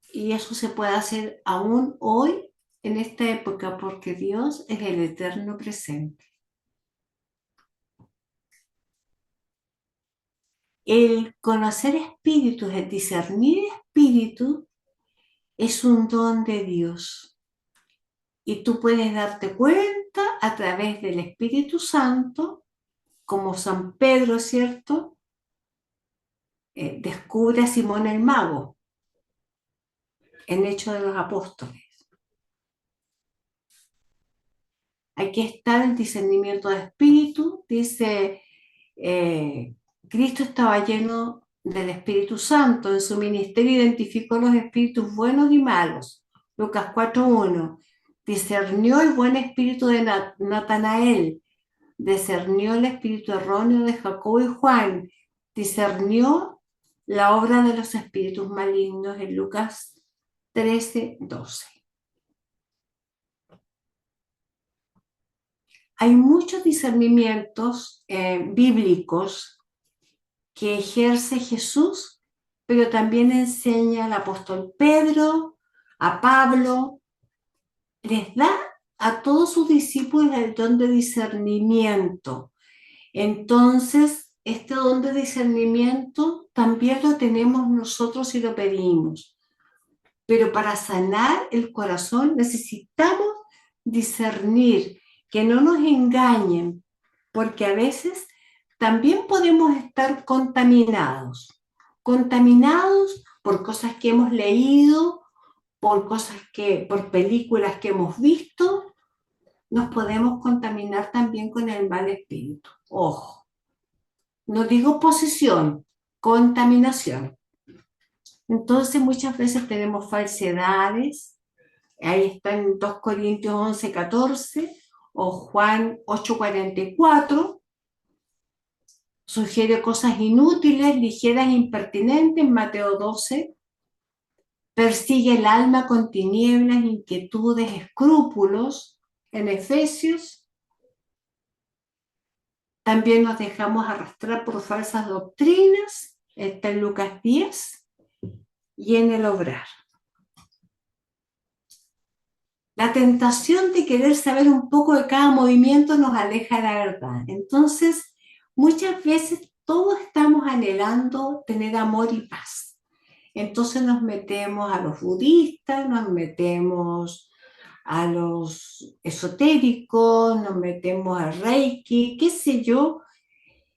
Y eso se puede hacer aún hoy, en esta época, porque Dios es el eterno presente. El conocer espíritus, el discernir espíritus, es un don de Dios. Y tú puedes darte cuenta a través del Espíritu Santo, como San Pedro, ¿cierto? Descubre a Simón el Mago en Hechos de los Apóstoles. Aquí está el discernimiento de espíritu. Dice, Cristo estaba lleno del Espíritu Santo. En su ministerio identificó los espíritus buenos y malos. Lucas 4:1. Discernió el buen espíritu de Natanael. Discernió el espíritu erróneo de Jacobo y Juan. Discernió la obra de los espíritus malignos en Lucas 13:12. hay muchos discernimientos bíblicos que ejerce Jesús, pero también enseña el apóstol Pedro, a Pablo, les da a todos sus discípulos el don de discernimiento. Entonces, este don de discernimiento también lo tenemos nosotros si lo pedimos. Pero para sanar el corazón necesitamos discernir, que no nos engañen, porque a veces también podemos estar contaminados por cosas que hemos leído, por películas que hemos visto, nos podemos contaminar también con el mal espíritu. Ojo, no digo posesión, contaminación. Entonces muchas veces tenemos falsedades, ahí está en 2 Corintios 11:14 o Juan 8:44, sugiere cosas inútiles, ligeras e impertinentes en Mateo 12, persigue el alma con tinieblas, inquietudes, escrúpulos en Efesios. También nos dejamos arrastrar por falsas doctrinas, está en Lucas 10 y en el obrar. La tentación de querer saber un poco de cada movimiento nos aleja de la verdad. Entonces, muchas veces todos estamos anhelando tener amor y paz. Entonces nos metemos a los budistas, nos metemos a los esotéricos, nos metemos al Reiki, qué sé yo,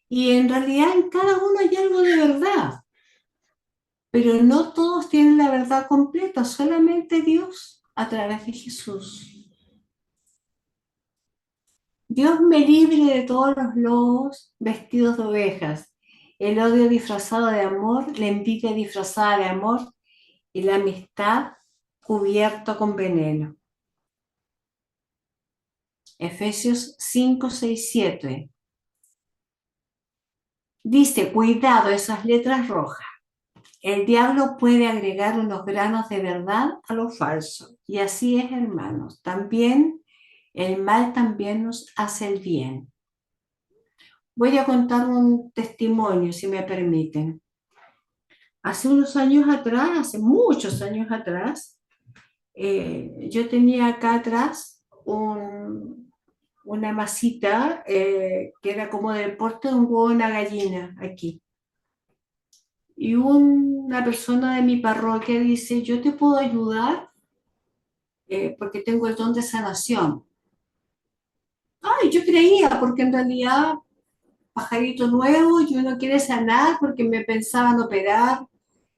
y en realidad en cada uno hay algo de verdad, pero no todos tienen la verdad completa, solamente Dios a través de Jesús. Dios me libre de todos los lobos vestidos de ovejas, el odio disfrazado de amor, la envidia disfrazada de amor y la amistad cubierta con veneno. Efesios 5, 6, 7. Dice, cuidado esas letras rojas. El diablo puede agregar unos granos de verdad a lo falso. Y así es, hermanos. También el mal también nos hace el bien. Voy a contar un testimonio, si me permiten. Hace unos años atrás, hace muchos años atrás, yo tenía acá atrás una masita que era como del porte de un huevo de una gallina aquí. Y una persona de mi parroquia dice, yo te puedo ayudar porque tengo el don de sanación. Ay, yo creía, porque en realidad, pajarito nuevo, yo no quiere sanar porque me pensaban operar.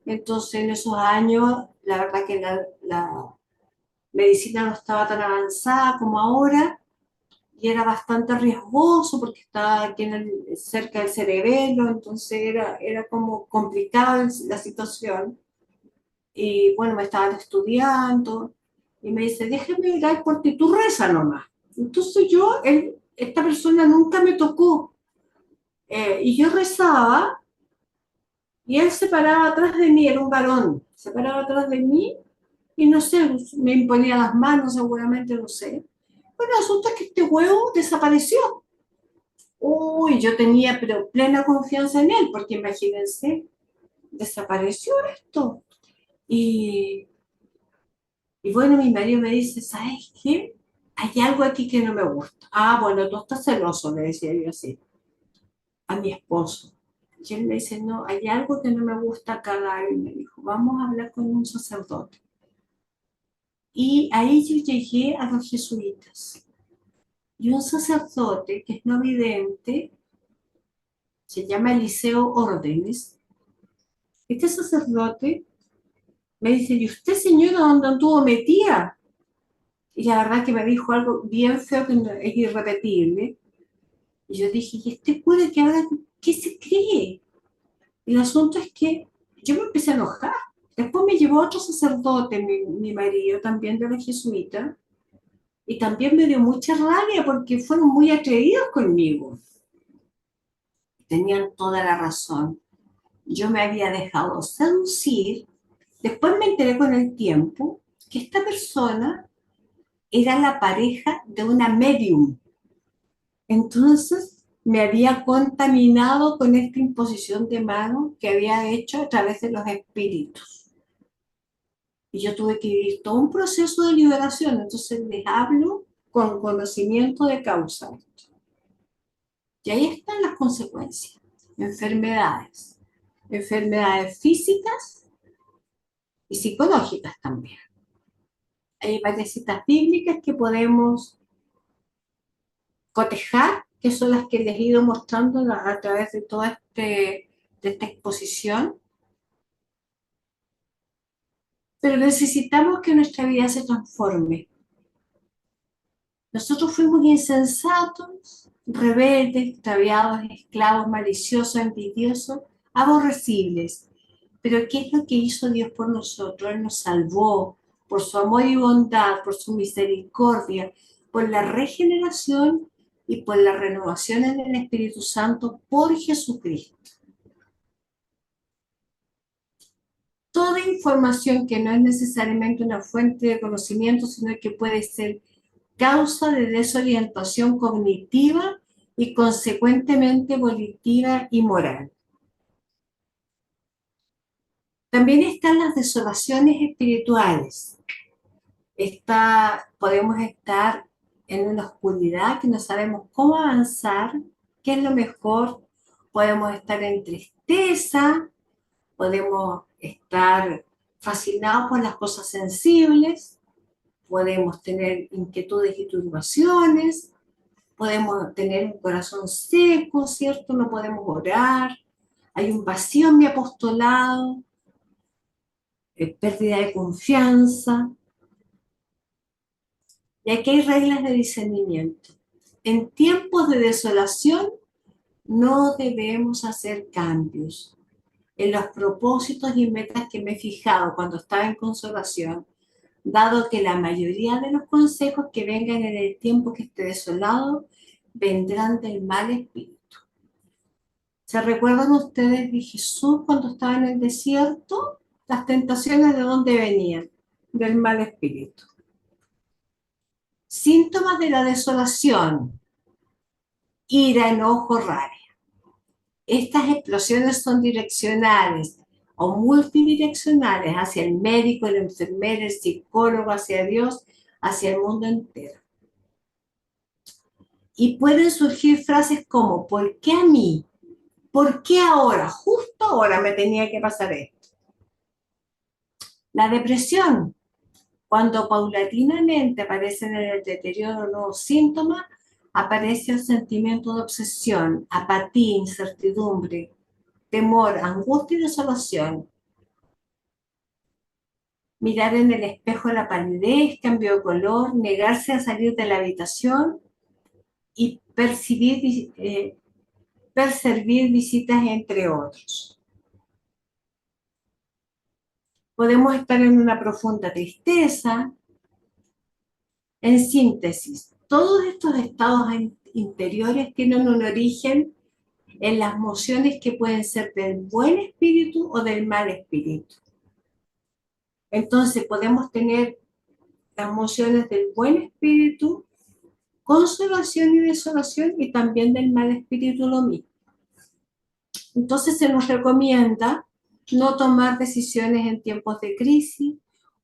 Entonces, en esos años, la verdad que la medicina no estaba tan avanzada como ahora y era bastante riesgoso porque estaba aquí cerca del cerebelo, entonces era como complicada la situación. Y bueno, me estaban estudiando y me dice, déjame orar por ti, tú reza nomás. Entonces esta persona nunca me tocó y yo rezaba y él se paraba atrás de mí, era un varón, se paraba atrás de mí y no sé, me imponía las manos seguramente, no sé. Bueno, el asunto es que este huevo desapareció. Uy, yo tenía pero plena confianza en él, porque imagínense, desapareció esto. Y, y bueno, mi marido me dice, ¿sabes qué? Hay algo aquí que no me gusta. Ah, bueno, tú estás celoso, le decía yo así, a mi esposo. Y él me dice, no, hay algo que no me gusta acá, y me dijo, vamos a hablar con un sacerdote. Y ahí yo llegué a los jesuitas. Y un sacerdote que es no vidente, se llama Eliseo Órdenes. Este sacerdote me dice, ¿y usted, señora, dónde anduvo metida? Y la verdad que me dijo algo bien feo que es irrepetible. Y yo dije, ¿y este cura que ahora qué se cree? Y el asunto es que yo me empecé a enojar. Después me llevó otro sacerdote, mi marido, también de la jesuita, y también me dio mucha rabia porque fueron muy atrevidos conmigo. Tenían toda la razón. Yo me había dejado seducir. Después me enteré con el tiempo que esta persona era la pareja de una medium. Entonces me había contaminado con esta imposición de mano que había hecho a través de los espíritus. Y yo tuve que vivir todo un proceso de liberación. Entonces les hablo con conocimiento de causa. Y ahí están las consecuencias. Enfermedades. Enfermedades físicas y psicológicas también. Hay varias citas bíblicas que podemos cotejar, que son las que les he ido mostrando a través de toda de esta exposición. Pero necesitamos que nuestra vida se transforme. Nosotros fuimos insensatos, rebeldes, extraviados, esclavos, maliciosos, envidiosos, aborrecibles. Pero ¿qué es lo que hizo Dios por nosotros? Él nos salvó por su amor y bondad, por su misericordia, por la regeneración y por la renovación en el Espíritu Santo por Jesucristo. Toda información que no es necesariamente una fuente de conocimiento, sino que puede ser causa de desorientación cognitiva y consecuentemente volitiva y moral. También están las desolaciones espirituales. Podemos estar en una oscuridad que no sabemos cómo avanzar, qué es lo mejor. Podemos estar en tristeza, podemos estar fascinados por las cosas sensibles, podemos tener inquietudes y turbaciones, podemos tener un corazón seco, ¿cierto? No podemos orar, hay un vacío en mi apostolado, pérdida de confianza. Y aquí hay reglas de discernimiento. En tiempos de desolación no debemos hacer cambios en los propósitos y metas que me he fijado cuando estaba en consolación, dado que la mayoría de los consejos que vengan en el tiempo que esté desolado vendrán del mal espíritu. ¿Se recuerdan ustedes de Jesús cuando estaba en el desierto? Las tentaciones de dónde venían? Del mal espíritu. Síntomas de la desolación: ira, enojo, rabia. Estas explosiones son direccionales o multidireccionales hacia el médico, el enfermero, el psicólogo, hacia Dios, hacia el mundo entero. Y pueden surgir frases como: ¿por qué a mí? ¿Por qué ahora? Justo ahora me tenía que pasar esto. La depresión, cuando paulatinamente aparecen en el deterioro nuevos síntomas, aparece el sentimiento de obsesión, apatía, incertidumbre, temor, angustia y desolación. Mirar en el espejo la palidez, cambio de color, negarse a salir de la habitación y percibir visitas, entre otros. Podemos estar en una profunda tristeza. En síntesis, todos estos estados interiores tienen un origen en las emociones que pueden ser del buen espíritu o del mal espíritu. Entonces podemos tener las emociones del buen espíritu, consolación y desolación, y también del mal espíritu lo mismo. Entonces se nos recomienda no tomar decisiones en tiempos de crisis,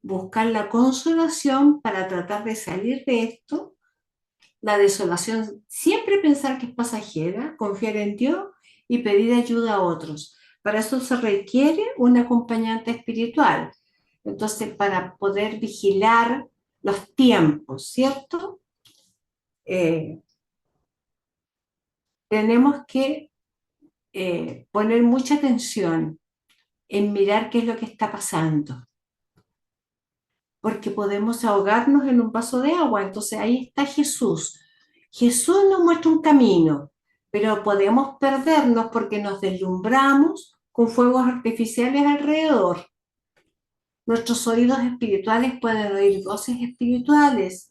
buscar la consolación para tratar de salir de esto, la desolación, siempre pensar que es pasajera, confiar en Dios y pedir ayuda a otros. Para eso se requiere un acompañante espiritual. Entonces, para poder vigilar los tiempos, ¿cierto? Tenemos que poner mucha atención en mirar qué es lo que está pasando, porque podemos ahogarnos en un vaso de agua. Entonces ahí está Jesús. Jesús nos muestra un camino, pero podemos perdernos porque nos deslumbramos con fuegos artificiales alrededor. Nuestros oídos espirituales pueden oír voces espirituales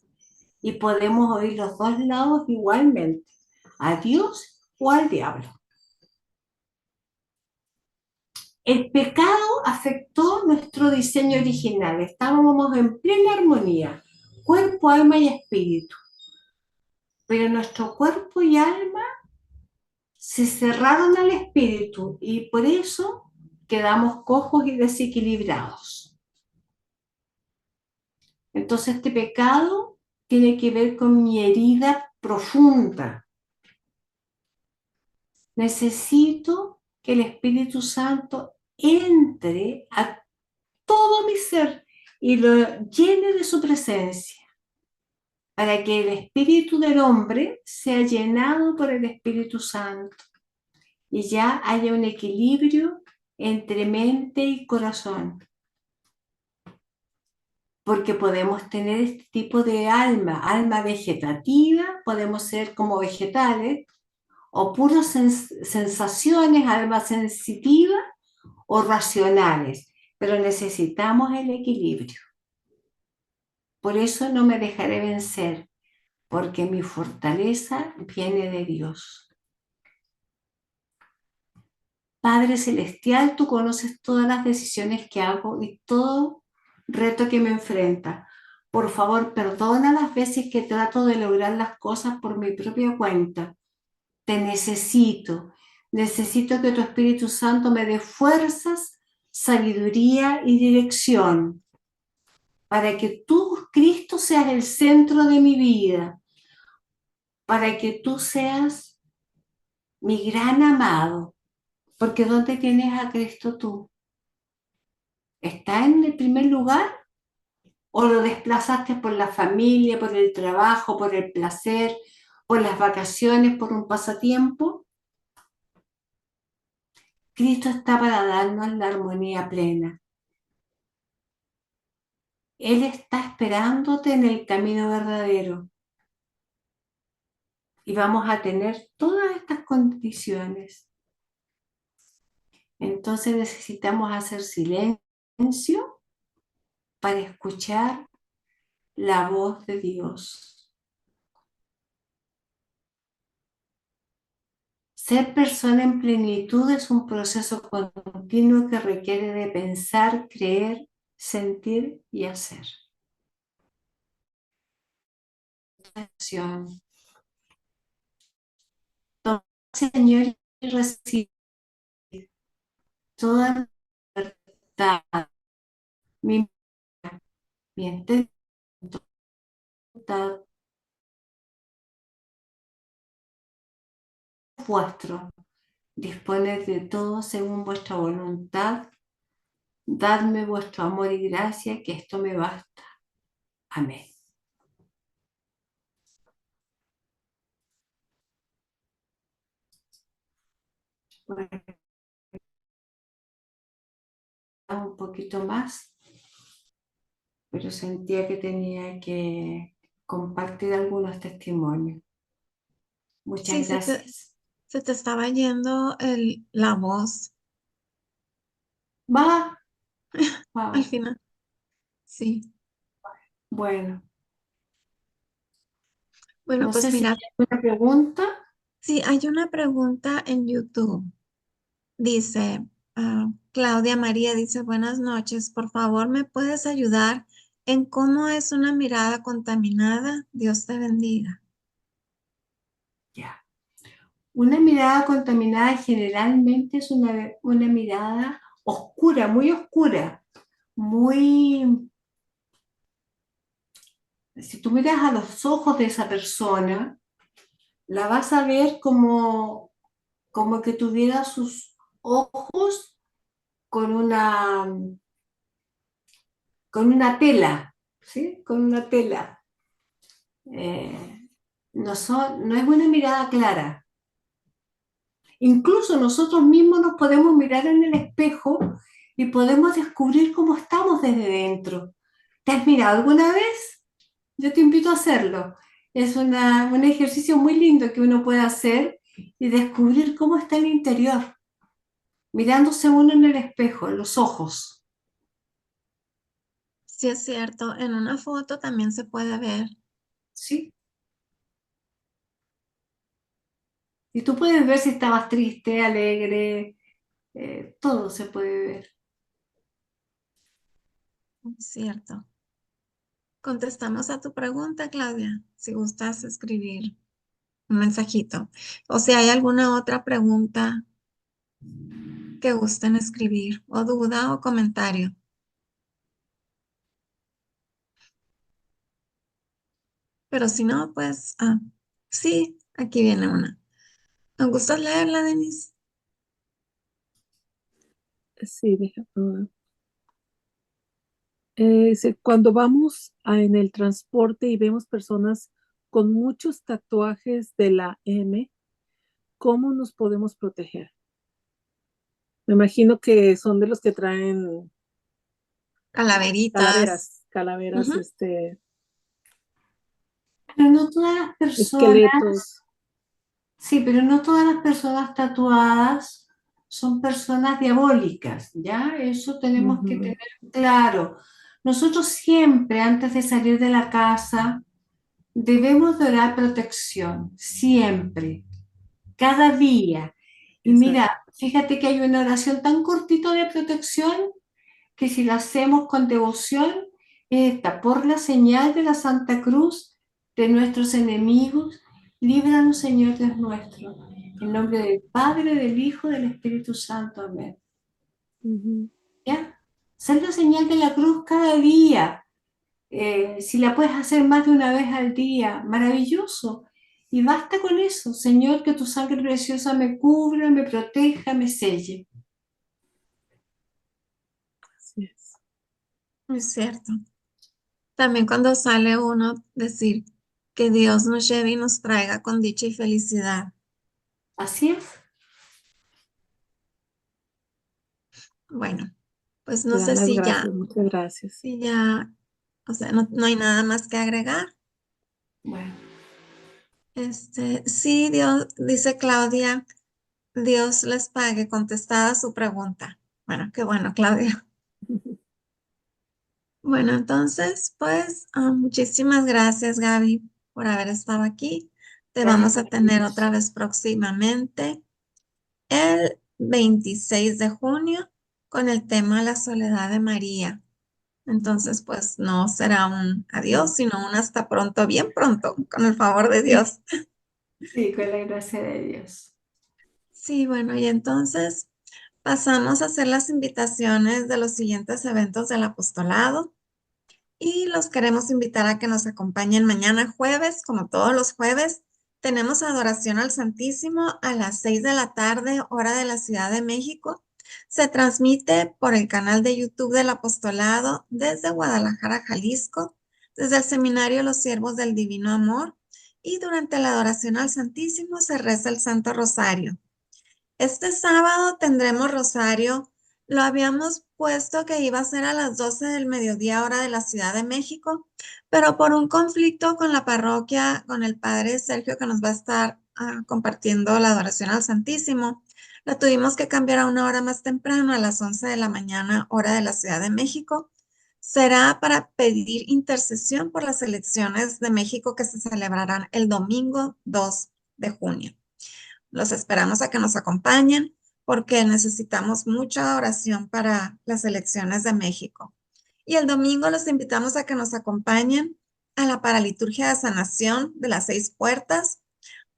y podemos oír los dos lados igualmente, a Dios o al diablo. El pecado afectó nuestro diseño original. Estábamos en plena armonía, cuerpo, alma y espíritu. pero nuestro cuerpo y alma se cerraron al espíritu y por eso quedamos cojos y desequilibrados. Entonces este pecado tiene que ver con mi herida profunda. Necesito que el Espíritu Santo entre a todo mi ser y lo llene de su presencia, para que el espíritu del hombre sea llenado por el Espíritu Santo y ya haya un equilibrio entre mente y corazón. Porque podemos tener este tipo de alma vegetativa, podemos ser como vegetales, o puras sensaciones, alma sensitiva o racionales, pero necesitamos el equilibrio. Por eso no me dejaré vencer, porque mi fortaleza viene de Dios. Padre Celestial, tú conoces todas las decisiones que hago y todo reto que me enfrenta. Por favor, perdona las veces que trato de lograr las cosas por mi propia cuenta. Te necesito. Necesito que tu Espíritu Santo me dé fuerzas, sabiduría y dirección para que tú, Cristo, seas el centro de mi vida, para que tú seas mi gran amado. Porque ¿dónde tienes a Cristo tú? ¿Está en el primer lugar o lo desplazaste por la familia, por el trabajo, por el placer, por las vacaciones, por un pasatiempo? Cristo está para darnos la armonía plena. Él está esperándote en el camino verdadero y vamos a tener todas estas condiciones. Entonces necesitamos hacer silencio para escuchar la voz de Dios. Ser persona en plenitud es un proceso continuo que requiere de pensar, creer, sentir y hacer. Toma, Señor, y recibe toda la libertad, mi entendimiento, vuestro. Disponed de todo según vuestra voluntad. Dadme vuestro amor y gracia, que esto me basta. Amén. Bueno, un poquito más, pero sentía que tenía que compartir algunos testimonios. Sí, Muchas gracias. se te estaba yendo la voz Va, al wow. final. Sí. Bueno, Bueno, no pues sé si mira, hay alguna pregunta. sí, hay una pregunta en YouTube. Dice, Claudia María dice, buenas noches, por favor, ¿me puedes ayudar en cómo es una mirada contaminada? Dios te bendiga. Ya. Una mirada contaminada generalmente es una mirada oscura, muy. Si tú miras a los ojos de esa persona, la vas a ver como que tuviera sus ojos con una tela, ¿sí? Con una tela. No es una mirada clara. Incluso nosotros mismos nos podemos mirar en el espejo y podemos descubrir cómo estamos desde dentro. ¿Te has mirado alguna vez? Yo te invito a hacerlo. Es un ejercicio muy lindo que uno puede hacer y descubrir cómo está el interior, mirándose uno en el espejo, en los ojos. Sí, es cierto, en una foto también se puede ver. ¿Sí? Y tú puedes ver si estabas triste, alegre, todo se puede ver. Es cierto. Contestamos a tu pregunta, Claudia, si gustas escribir. un mensajito. O si hay alguna otra pregunta que gusten escribir, o duda o comentario. Pero si no, pues, sí, aquí viene una. ¿Me gustas leerla, Denise? Sí, cuando vamos en el transporte y vemos personas con muchos tatuajes de la M, ¿cómo nos podemos proteger? Me imagino que son de los que traen Calaveritas. calaveras, Ujú. Pero no todas las personas, esqueletos. sí, pero no todas las personas tatuadas son personas diabólicas, ¿ya? Eso tenemos que Ujú, tener claro. Nosotros siempre, antes de salir de la casa, debemos de orar protección, siempre, cada día. Y exacto. mira, fíjate que hay una oración tan cortito de protección que si la hacemos con devoción, esta, por la señal de la Santa Cruz de nuestros enemigos, líbranos, Señor Dios nuestro. En nombre del Padre, del Hijo, del Espíritu Santo. Amén. Ujú. ¿Ya? Hacer la señal de la cruz cada día. Si la puedes hacer más de una vez al día, maravilloso. Y basta con eso, Señor, que tu sangre preciosa me cubra, me proteja, me selle. Así es. Es cierto. También cuando sale uno decir que Dios nos lleve y nos traiga con dicha y felicidad. Así es. Bueno, pues Te no dan sé las gracias, muchas gracias. si ya, o sea, no hay nada más que agregar. Bueno, Sí, Dios, dice Claudia, Dios les pague, contestada su pregunta. Bueno, qué bueno, Claudia. Bueno, entonces, pues, muchísimas gracias, Gaby, por haber estado aquí. Te gracias vamos a por tener la otra vez próximamente, el 26 de junio, con el tema La soledad de María. Entonces, pues, no será un adiós, sino un hasta pronto, bien pronto, con el favor de Sí, Dios. sí, con la gracia de Dios. Sí, bueno, y entonces pasamos a hacer las invitaciones de los siguientes eventos del apostolado. Y los queremos invitar a que nos acompañen mañana jueves, como todos los jueves. Tenemos adoración al Santísimo a las 6 de la tarde, hora de la Ciudad de México. Se transmite por el canal de YouTube del Apostolado desde Guadalajara, Jalisco, desde el Seminario Los Siervos del Divino Amor. Y durante la adoración al Santísimo se reza el Santo Rosario. Este sábado tendremos rosario. Lo habíamos puesto que iba a ser a las 12 del mediodía hora de la Ciudad de México, pero por un conflicto con la parroquia, con el padre Sergio que nos va a estar compartiendo la adoración al Santísimo, la tuvimos que cambiar a una hora más temprano, a las 11 de la mañana hora de la Ciudad de México. Será para pedir intercesión por las elecciones de México que se celebrarán el domingo 2 de junio. Los esperamos a que nos acompañen porque necesitamos mucha oración para las elecciones de México. Y el domingo los invitamos a que nos acompañen a la paraliturgia de sanación de las 6 puertas,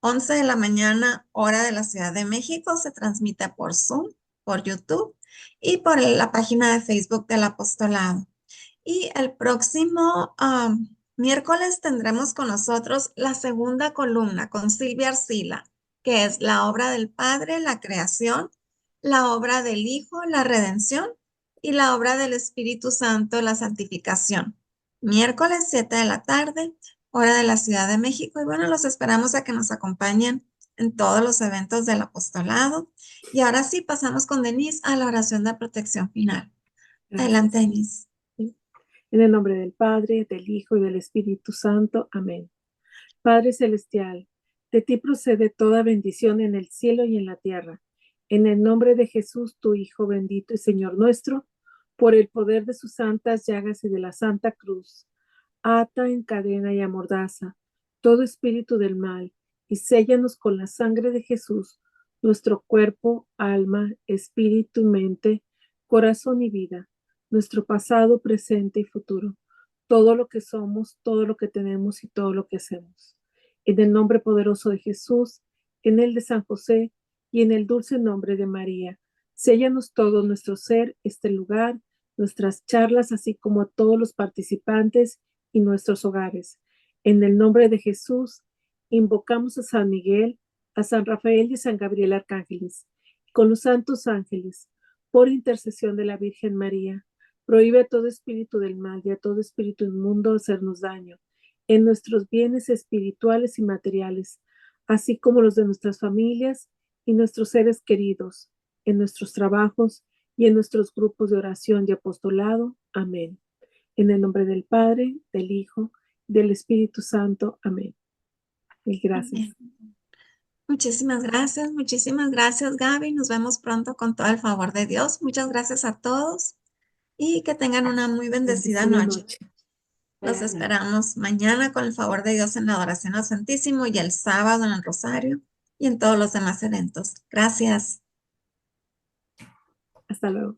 11 de la mañana, hora de la Ciudad de México. Se transmite por Zoom, por YouTube y por la página de Facebook del Apostolado. Y el próximo miércoles tendremos con nosotros la segunda columna con Silvia Arcila, que es la obra del Padre, la creación, la obra del Hijo, la redención, y la obra del Espíritu Santo, la santificación. Miércoles 7 de la tarde, hora de la Ciudad de México. Y bueno, los esperamos a que nos acompañen en todos los eventos del apostolado. Y ahora sí, pasamos con Denise a la oración de protección final. Adelante, Gracias. Denise. Sí. En el nombre del Padre, del Hijo y del Espíritu Santo. Amén. Padre Celestial, de ti procede toda bendición en el cielo y en la tierra. En el nombre de Jesús, tu Hijo bendito y Señor nuestro, por el poder de sus santas llagas y de la Santa Cruz, ata, encadena y amordaza todo espíritu del mal y séllanos con la sangre de Jesús, nuestro cuerpo, alma, espíritu, mente, corazón y vida, nuestro pasado, presente y futuro, todo lo que somos, todo lo que tenemos y todo lo que hacemos. en el nombre poderoso de Jesús, en el de San José y en el dulce nombre de María. Séllanos todo nuestro ser, este lugar, nuestras charlas, así como a todos los participantes y nuestros hogares. En el nombre de Jesús, invocamos a San Miguel, a San Rafael y a San Gabriel Arcángeles, con los santos ángeles, por intercesión de la Virgen María. Prohíbe a todo espíritu del mal y a todo espíritu inmundo hacernos daño en nuestros bienes espirituales y materiales, así como los de nuestras familias y nuestros seres queridos, en nuestros trabajos y en nuestros grupos de oración y apostolado. Amén. En el nombre del Padre, del Hijo, del Espíritu Santo. Amén. Y gracias. Muchísimas gracias, Gaby. Nos vemos pronto con todo el favor de Dios. Muchas gracias a todos y que tengan una muy bendecida noche. Los esperamos mañana con el favor de Dios en la adoración al Santísimo y el sábado en el Rosario y en todos los demás eventos. Gracias. Hasta luego.